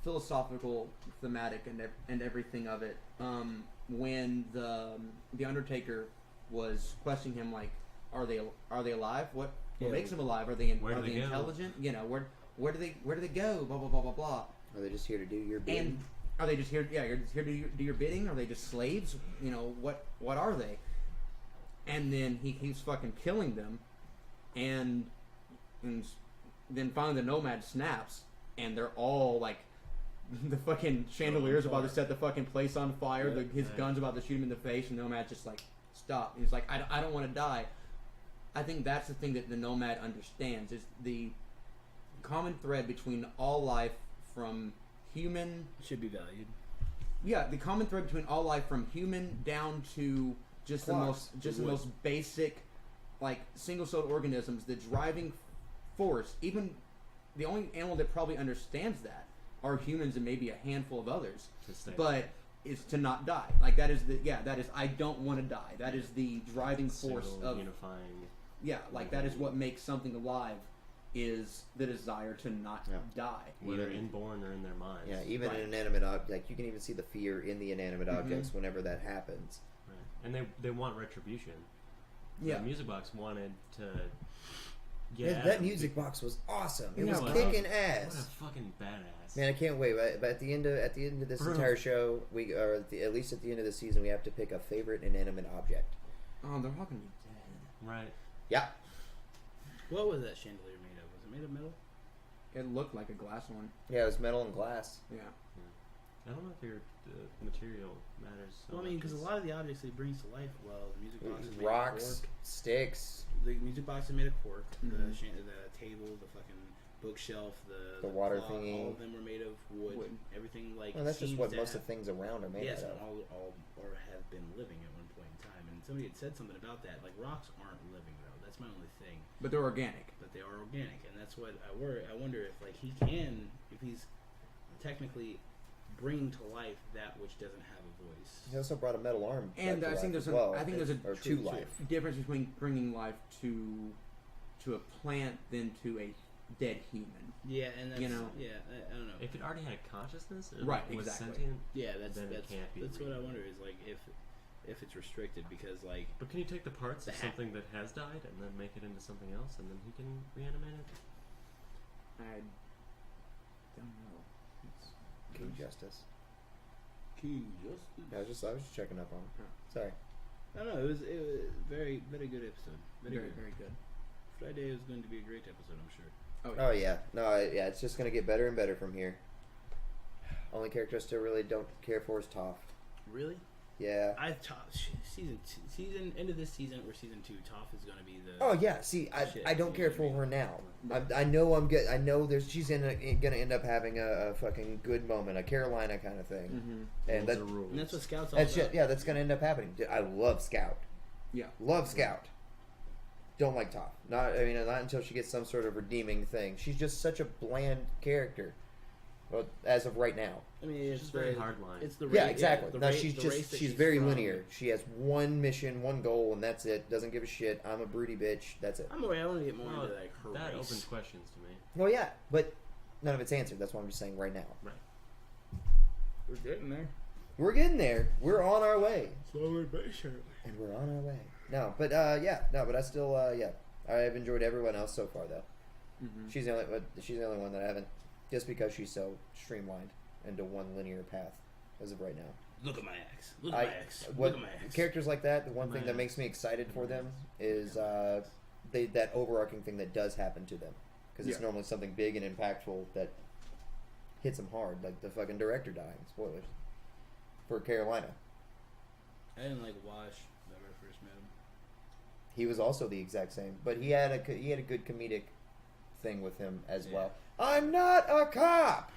philosophical, thematic, and everything of it. When the Undertaker was questioning him, like, are they alive? What Yeah. makes them alive? Are they Where do are they they go? intelligent? You know, where do they go? Blah blah blah blah blah. Are they just here to do your bidding? And are they just here? Yeah, you're just here to do your bidding. Are they just slaves? You know, what are they? And then he keeps fucking killing them, and then finally the Nomad snaps, and they're all like, the fucking chandelier's about to set the fucking place on fire. Yeah. His Yeah. gun's about to shoot him in the face, and Nomad's just like, stop. And he's like, I don't want to die. I think that's the thing that the Nomad understands is the common thread between all life from human. Should be valued. Yeah, the common thread between all life from human down to just Clocks. the most basic, like single-celled organisms. The driving force, even the only animal that probably understands that are humans and maybe a handful of others. To stay But is to not die. Like that is I don't want to die. That is the driving force single, of unifying. like that is what makes something alive. Is the desire to not Yeah. die. Whether Even- inborn or in their minds. Yeah, even Right. an inanimate object, like you can even see the fear in the inanimate Mhm. objects whenever that happens. Right. And they want retribution. Yeah. The music box wanted to get Yeah, at that him. music box was awesome. It Yeah, was it was. kicking What a ass. fucking badass. Man, I can't wait. But at the end of this Bro. entire show, at least at the end of the season, we have to pick a favorite inanimate object. Oh, they're all gonna be dead. Right. Yeah. What was that chandelier made of? Was it made of metal? It looked like a glass one. Yeah, it was metal and glass. Yeah. I don't know if your material matters. So Well, I mean, much because a as- lot of the objects that he brings to life, well, the music box is made Rocks, of cork. sticks, The music box is made of cork. Mhm. The table, the fucking bookshelf, The water clock, thingy. all of them were made of wood. Wood. Everything like. well, that's just seems what to most have- of things around are made Yes, out of. all or have been living at one point in time. And somebody had said something about that. Like rocks aren't living though. That's my only thing. But they're organic. But they are organic, and that's what I worry. I wonder if like if he's technically bringing to life that which doesn't have a voice. He also brought a metal arm. And back to I think life there's as a- well, I think there's a or true- to life. Difference between bringing life to a plant than to a dead human. Yeah, and that's, You know. yeah, I don't know. If it already had a consciousness, it Right, was exactly. sentient. Yeah, that's then it can't be that's what I real. wonder is like if it's restricted because like But can you take the parts The of hat. something that has died and then make it into something else, and then he can reanimate it? I don't know. It's, King Justice. King Justice. Yeah, I was just checking up on him. Yeah. Sorry. I don't know. It was very good episode. Very, very, good. very good. Friday is going to be a great episode, I'm sure. Oh yeah, no, yeah, it's just gonna get better and better from here. Only character I still really don't care for is Toph. Really? Yeah. Season end of this season or season 2, Toph is going to be the. Oh yeah. See, Shit, I don't you care know for what I her now. I know I'm good. I know she's gonna end up having a fucking good moment, a Carolina kind of thing, Mm-hmm. and Rules that are rules. And that's what Scout's all that's about. yeah, that's gonna end up happening. Dude, I love Scout. Yeah. Love Scout. Don't like Toph. Not until she gets some sort of redeeming thing. She's just such a bland character. Well, as of right now. I mean, It's it's just the, very hard line. It's the Yeah, race, exactly. the No, race- she's the just race that she's she's very from. linear. She has one mission, one goal, and that's it. Doesn't give a shit. I'm a broody bitch. That's it. I want to get more Well, into like her that race. opens questions to me. Well, yeah, but none of it's answered. That's what I'm just saying right now. We're getting there. We're getting there. We're on our way, Slowly but surely. and we're on our way. No, but but I still I've enjoyed everyone else so far though. Mm-hmm. She's the only one that I haven't, just because she's so streamlined into one linear path as of right now. Look at my axe. Look at my axe. What Look at my axe. characters like that, the one My thing that axe. makes me excited for them is that overarching thing that does happen to them, because it's Yeah. normally something big and impactful that hits him hard. Like the fucking director dying. Spoilers for Carolina. I didn't like Wash when I first met him. He was also the exact same, but he had a good comedic thing with him as Yeah. well. I'm not a cop,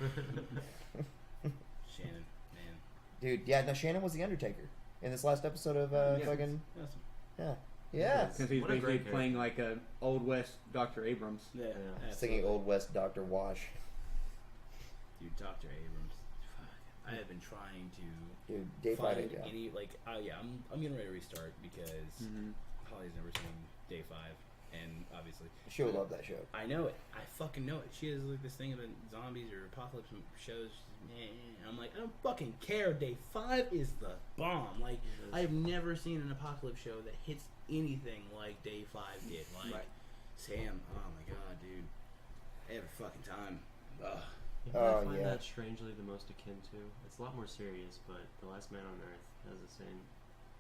Shannon, man. dude. Yeah, no, Shannon was the Undertaker in this last episode of Yeah. fucking Awesome. yeah, Because he's What a basically great playing like a Old West Dr. Abrams. Yeah, Yeah. singing Old West Dr. Wash. Dude, Dr. Abrams. Fuck. I have been trying to Dude, Day find 5, yeah. any like. I'm getting ready to restart because Mm-hmm. Holly's never seen Day 5, and obviously She'll love that show. I know it. I fucking know it. She has like this thing about zombies or apocalypse shows. I'm like, I don't fucking care. Day 5 is the bomb. Like, I've never seen an apocalypse show that hits anything like Day 5 did. Like, Right. Sam, oh my god, dude. Every fucking time. Ugh. You know what I Oh, find yeah. that strangely the most akin to? It's a lot more serious, but The Last Man on Earth has the same,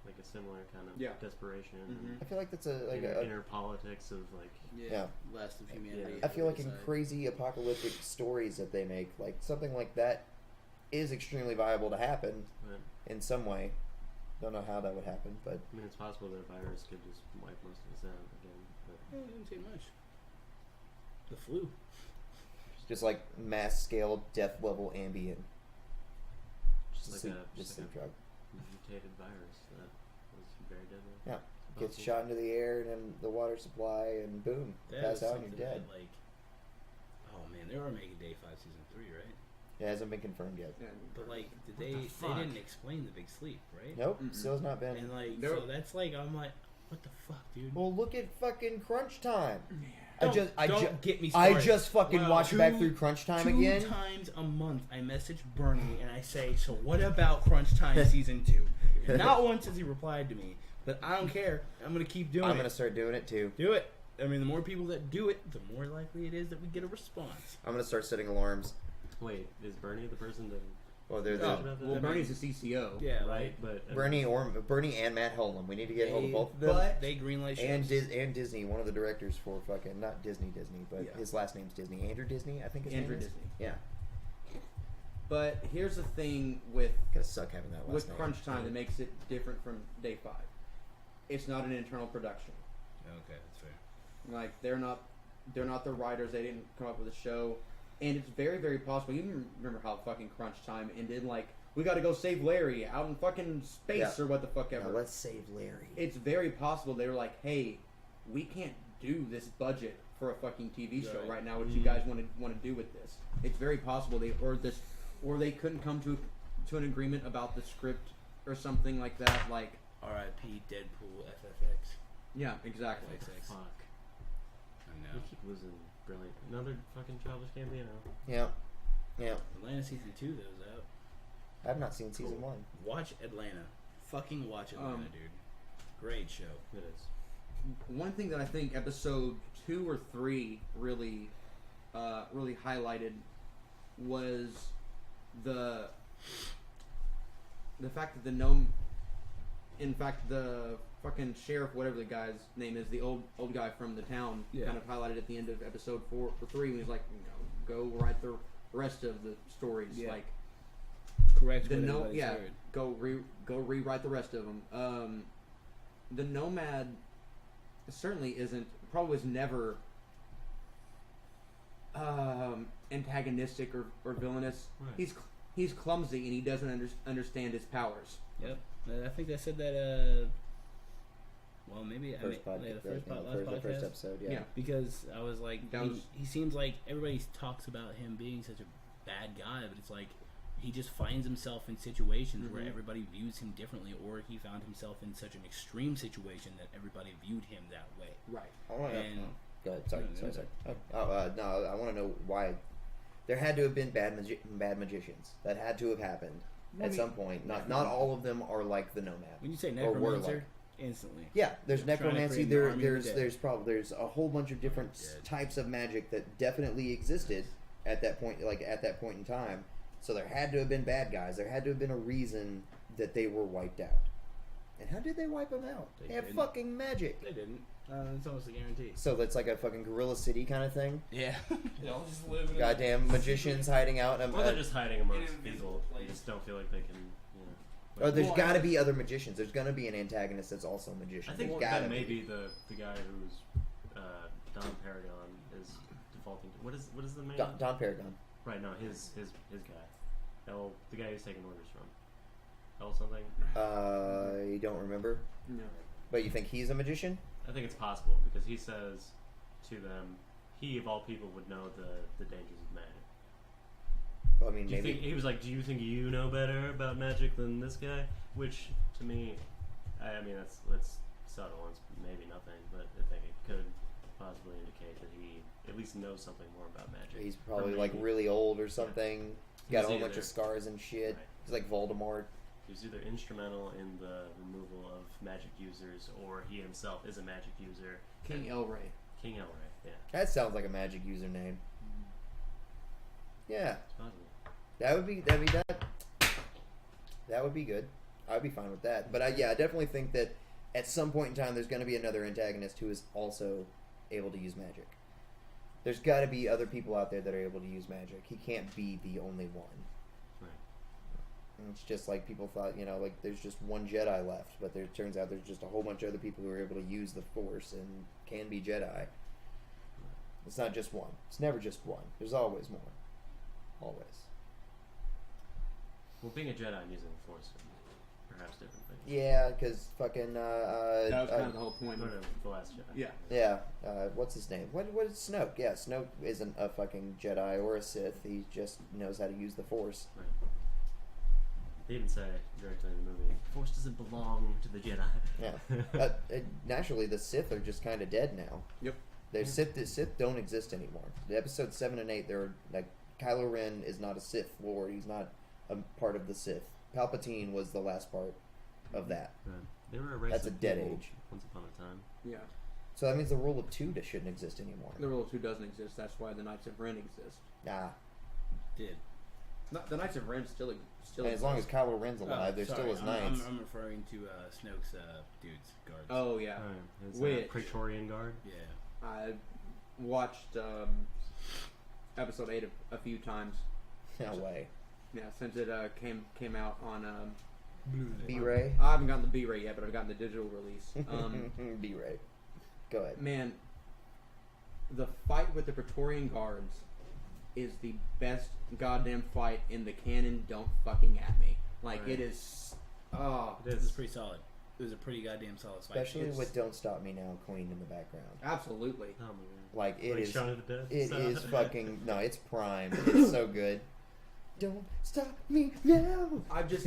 like a similar kind of Yeah. desperation Mhm. I feel like that's a inner politics of like. Yeah. Last of humanity. I feel like in Side. crazy apocalyptic stories that they make, like something like that is extremely viable to happen But, in some way. Don't know how that would happen, but I mean, it's possible that a virus could just wipe most of us out again. But It didn't take much. The flu. just like mass scale death level Ambien. Just Like sleep, a- just just sleep like a- drug. mutated virus that was very deadly. Yeah. Gets Possible. shot into the air and then the water supply and boom, That pass was out and you're something dead. that, like, oh man, they are making Day 5 season 3, right? It hasn't been confirmed yet. Yeah. But like, did What they? the They fuck? didn't explain the big sleep, right? Nope, Mm-mm. still has not been. And like, Nope. so that's like, I'm like, what the fuck, dude? Well, look at fucking Crunch Time. Don't get me started. I just fucking Wow. watched back through Crunch Time Two again. times a month, I message Bernie and I say, "So what about Crunch Time season 2?" Not once has he replied to me, but I don't care. I'm gonna keep doing I'm it. gonna start doing it too. Do it. I mean, the more people that do it, the more likely it is that we get a response. I'm gonna start setting alarms. Wait, is Bernie the person to? Well, they're Oh, the Well, Bernie's a CCO. Yeah, Right, but Bernie and Matt Holm. We need to get hold of both of them. but- they greenlight shows. And Disney, one of the directors for fucking not Disney, but Yeah. his last name's Disney. Andrew Disney, I think his Andrew name is. Disney. Yeah, But here's the thing with gonna suck having that last with name. Crunch Time that makes it different from Day 5. It's not an internal production. Okay, that's fair. Like they're not the writers. They didn't come up with a show, and it's very very possible. You remember how fucking Crunch Time ended? Like we got to go save Larry out in fucking space Yeah. or what the fuck Now ever. let's save Larry. It's very possible they were like, hey, we can't do this budget for a fucking TV show Right. right now. What you guys want to do with this? It's very possible they they couldn't come to an agreement about the script or something like that. Like R.I.P. Deadpool FFX. yeah, exactly. FXX. fuck, I we know. keep losing brilliant. Another fucking Childish Gambino. Yeah. Atlanta season 2 though is out. I've not seen season 1. Watch Atlanta. Fucking watch Atlanta, dude. Great show. It is. One thing that I think episode 2 or 3 really highlighted was the fact that the fucking sheriff, whatever the guy's name is, the old guy from the town, Yeah. kind of highlighted at the end of episode 4 or 3 when he's like, go write the rest of the stories, Yeah. like Correct. the what no, everybody's yeah, heard. go rewrite the rest of them. The Nomad certainly probably was never antagonistic or villainous. Right. He's clumsy and he doesn't understand his powers. Yep. I think they said that. Well, maybe First I mean, podcast, yeah, the first, last the podcast. first episode. Yeah. Yeah. Because I was like, That was- he seems like everybody talks about him being such a bad guy, but it's like he just finds himself in situations where Mhm. everybody views him differently, or he found himself in such an extreme situation that everybody viewed him that way. Right. I want to And- know. Go ahead. Sorry. No, Sorry. no. No, I want to know why. There had to have been bad magicians. That had to have happened at some point. Not all of them are like the Nomad. When you say Or were necromancer, like. instantly. Yeah, there's Trying to necromancy. create an army of the There's dead. there's a whole bunch of different Dead. types of magic that definitely existed at that point, in time. So there had to have been bad guys. There had to have been a reason that they were wiped out. And how did they wipe them out? They They have didn't. fucking magic. They didn't. It's almost a guarantee. So that's like a fucking Gorilla City kind of thing. Yeah. They all just live in a Goddamn magicians hiding out. Or they're just hiding amongst invisible people. They place. just don't feel like they can. You know. Oh, there's Well, got to be other magicians. There's gonna be an antagonist that's also a magician. I think There's gotta that be. maybe the guy who's Don Paragon is defaulting to. What is the name? Don Paragon. Right, no, his guy. The guy who's taking orders from. Something. You don't remember, No. but you think he's a magician? I think it's possible because he says to them, he of all people would know the dangers of magic. Well, I mean, Do you maybe. think, he was like, do you think you know better about magic than this guy? Which to me, I mean that's subtle. It's maybe nothing, but I think it could possibly indicate that he at least knows something more about magic. He's Or probably like maybe really old or something. He's got a whole He's bunch either- of scars and shit. Right. He's like Voldemort. He was either instrumental in the removal of magic users, or he himself is a magic user. King Elray. King Elray, yeah, That sounds like a magic username. Yeah, it's possible. that would be that would be good. I'd be fine with that. But I definitely think that at some point in time, there's going to be another antagonist who is also able to use magic. There's got to be other people out there that are able to use magic. He can't be the only one. Right. And it's just like people thought, like there's just one Jedi left, but there turns out there's just a whole bunch of other people who are able to use the Force and can be Jedi. It's not just one. It's never just one. There's always more. Always. Well, being a Jedi and using the Force are perhaps different things. Yeah, because fucking That was kind of the whole point. Or the Last Jedi. Yeah. yeah. What's his name? What is Snoke? Yeah, Snoke isn't a fucking Jedi or a Sith. He just knows how to use the Force. Right. They even say directly in the movie, the Force doesn't belong to the Jedi. Yeah. Naturally, the Sith are just kind of dead now. Yep. The Sith don't exist anymore. The episodes 7 and 8, they're like Kylo Ren is not a Sith Lord. He's not a part of the Sith. Palpatine was the last part of that. Right. They were a race That's a of dead people age. once upon a time. Yeah. So that means the rule of two shouldn't exist anymore. The Rule of Two doesn't exist. That's why the Knights of Ren exist. Nah. Did. The Knights of Ren still And as long as Kylo Ren's alive, they're sorry, still his I'm, knights. I'm referring to Snoke's dudes, guards. Oh yeah. It's Which- a Praetorian Guard. Yeah. I watched episode 8 a few times. No way. Yeah, since it came out on. B-Ray? I haven't gotten the B-Ray yet, but I've gotten the digital release. B-Ray. Go ahead. Man, the fight with the Praetorian Guards is the best goddamn fight in the canon. Don't fucking at me. Like, Right. it is. Oh, It This is is. pretty solid. It was a pretty goddamn solid fight. Especially It's- with Don't Stop Me Now Queen in the background. absolutely. Oh my god. Like, it Like is. Shaun of the Dead. It So- is fucking. No, it's prime. It's so good. Don't stop me now. I've just.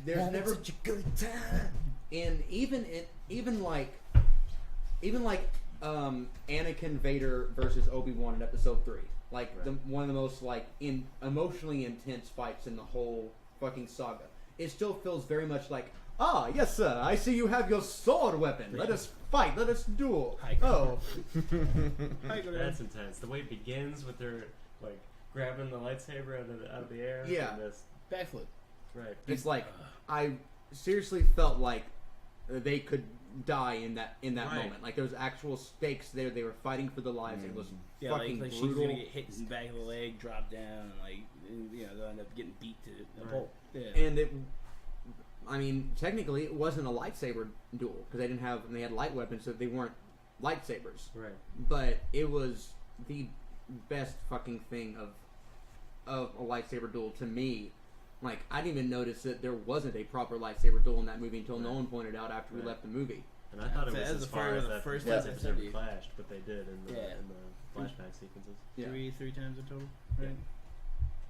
There's Having never. such a good time. And even like Anakin Vader versus Obi-Wan in episode 3, like Right. one of the most like emotionally intense fights in the whole fucking saga. It still feels very much like, yes sir, I see you have your sword weapon, let us fight, let us duel. Hi, Oh, That's intense. The way it begins with her like grabbing the lightsaber out of the air. Yeah. And this, Backflip. right. it's like I seriously felt like they could die in that Right. moment. Like there was actual stakes there. They were fighting for their lives. It was Yeah, fucking like she's brutal. gonna get hit in the back of the leg, drop down, and they'll end up getting beat to a Right. pulp. Yeah. And I mean, technically, it wasn't a lightsaber duel because they had light weapons, so they weren't lightsabers. Right. But it was the best fucking thing of a lightsaber duel to me. Like, I didn't even notice that there wasn't a proper lightsaber duel in that movie until Right. Nolan pointed out after we Right. left the movie. And I thought it was That's as the far first- as the that first lightsabers lightsaber never duel. clashed, but they did in the Yeah. flashback sequences. Yeah. Three times in total. Yeah. Right?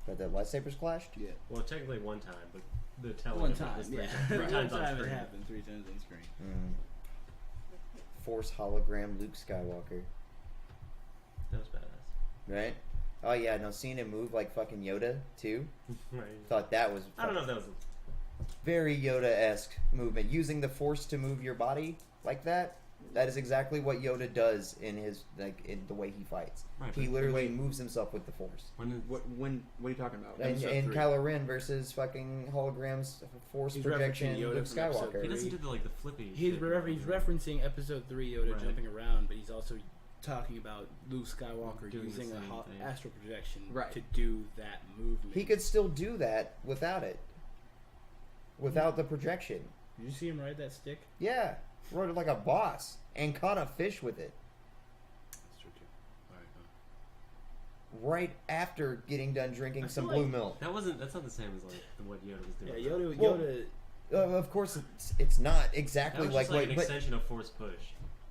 But the lightsabers clashed? Yeah. Well, technically one time, but the telling One of it time. was Yeah. three One times on time it screen. happened. 3 times on screen. Force hologram Luke Skywalker. That was badass. Right? Oh, yeah, no, seeing him move like fucking Yoda, too. Right. Thought that was I don't know if that was. very Yoda-esque movement. Using the Force to move your body like that. That is exactly what Yoda does in the way he fights. Right, He but literally moves himself with the Force. when is, What are you talking about? And Kylo Ren versus fucking holograms, Force He's projection, referencing Yoda Luke from episode Skywalker. he doesn't do the flippy. He's shit. referencing Episode 3 Yoda Right. jumping around, but he's also talking about Luke Skywalker Doing using the a same thing. astral projection Right. to do that movement. He could still do that without it. Without the projection. Did you see him ride that stick? Yeah. Rode it like a boss. And caught a fish with it. That's true too. Alright, Right after getting done drinking I some feel blue like milk. That's not the same as like what Yoda was doing. Yeah, Yoda. Well, Yoda. Of course, it's not That exactly was like just like what. an But extension of Force push.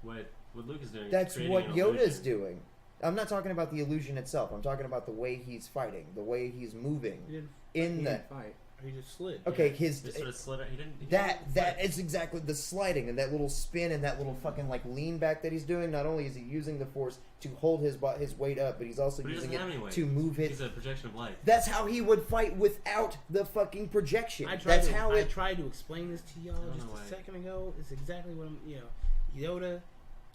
What Luke is doing. that's is creating what an Yoda's illusion. doing. I'm not talking about the illusion itself. I'm talking about the way he's fighting, the way he's moving. He didn't. In the fight. He just slid. okay, He his sort of slid. He didn't. that is exactly the sliding and that little spin and that little fucking like lean back that he's doing. Not only is he using the Force to hold his weight up, but he's also But he using doesn't have any it weight. to move it. He's a projection of light. That's how he would fight without the fucking projection. I tried That's to, how I it. tried to explain this to y'all I don't just know a why. second ago. It's exactly what I'm. Yoda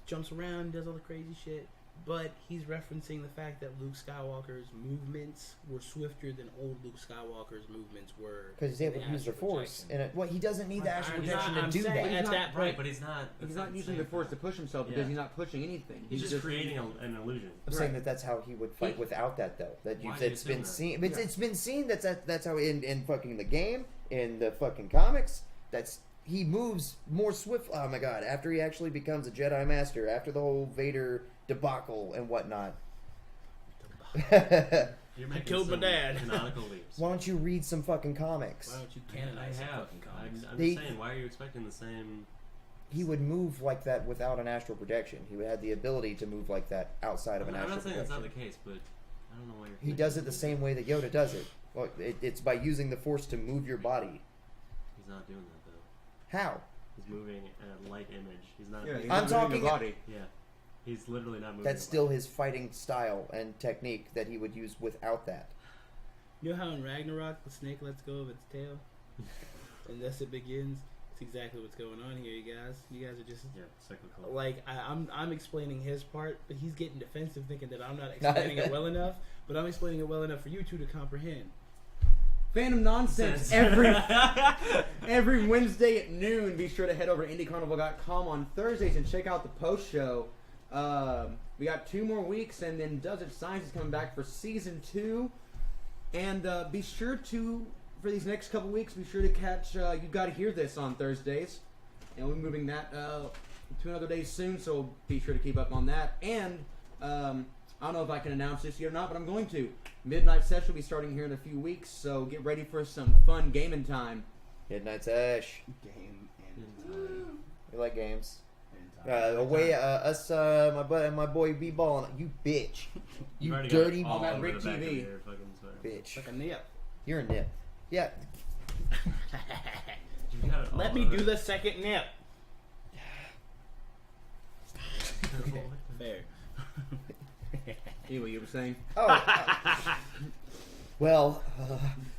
jumps around, does all the crazy shit, but he's referencing the fact that Luke Skywalker's movements were swifter than old Luke Skywalker's movements were. Because he's able to use the Force, and well, he doesn't need the astral projection to I'm do saying that. at He's that Right, point, but he's not. He's that's not using same the Force to thing. push himself Yeah. because he's not pushing anything. He's just creating an illusion. I'm saying that's how he would fight without that, though. That Why do you it's assume been that? seen. It's, Yeah. it's been seen that's how in fucking the game, in the fucking comics. That's he moves more swift. Oh my god! After he actually becomes a Jedi Master, after the whole Vader debacle and whatnot. You're making killed my some dad. Canonical leaps. Why don't you read some fucking comics? why don't you I canonize the have. fucking comics? I'm They- just saying. Why are you expecting the same? He would move like that without an astral projection. He would have the ability to move like that outside of an I'm astral not saying that's projection. not the case, but I don't know why you're. He does it the same way that Yoda does it. Well, it's by using the Force to move your body. He's not doing that though. How? He's moving a light image. He's not. Yeah, he's moving- I'm not moving talking- the body. Yeah, he's literally not moving. That's the still body. his fighting style and technique that he would use without that. You know how in Ragnarok the snake lets go of its tail, and thus it begins. It's exactly what's going on here, you guys. You guys are just Yeah, cyclical. like I'm explaining his part, but he's getting defensive, thinking that I'm not explaining it well enough. But I'm explaining it well enough for you two to comprehend. Fandom nonsense every Wednesday at noon. Be sure to head over to IndieCarnival.com on Thursdays and check out the post show. We got 2 more weeks, and then Does It Science is coming back for season 2. And be sure to, for these next couple weeks, be sure to catch You Gotta Hear This on Thursdays. And we'll be moving that to another day soon, so be sure to keep up on that. And I don't know if I can announce this yet or not, but I'm going to. Midnight Session will be starting here in a few weeks, so get ready for some fun gaming time. Midnight Sesh. Game We like games. and Away, my boy B Ball. You bitch. You've You already dirty got it all that over Rick the back of TV. your fucking sweater. bitch. like a nip. You're a nip. Yeah. You've got it all Let me over. do the second nip. Fair. Anyway, you were saying? Oh. Well,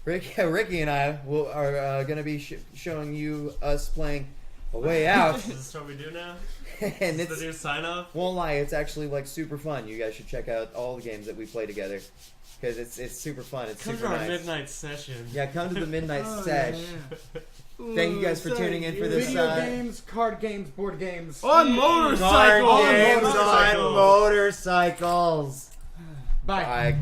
Ricky and I are going to be showing you us playing A Way Out. Is this what we do now? And Is this it's, the new sign off? won't lie, it's actually like super fun. You guys should check out all the games that we play together because it's super fun. It's Come to super our nice. midnight session. Yeah, come to the midnight Oh, sesh. Thank you guys for tuning in for this. Video games, card games, board games. On Card motorcycles. games on motorcycles. motorcycles. Bye. Bye.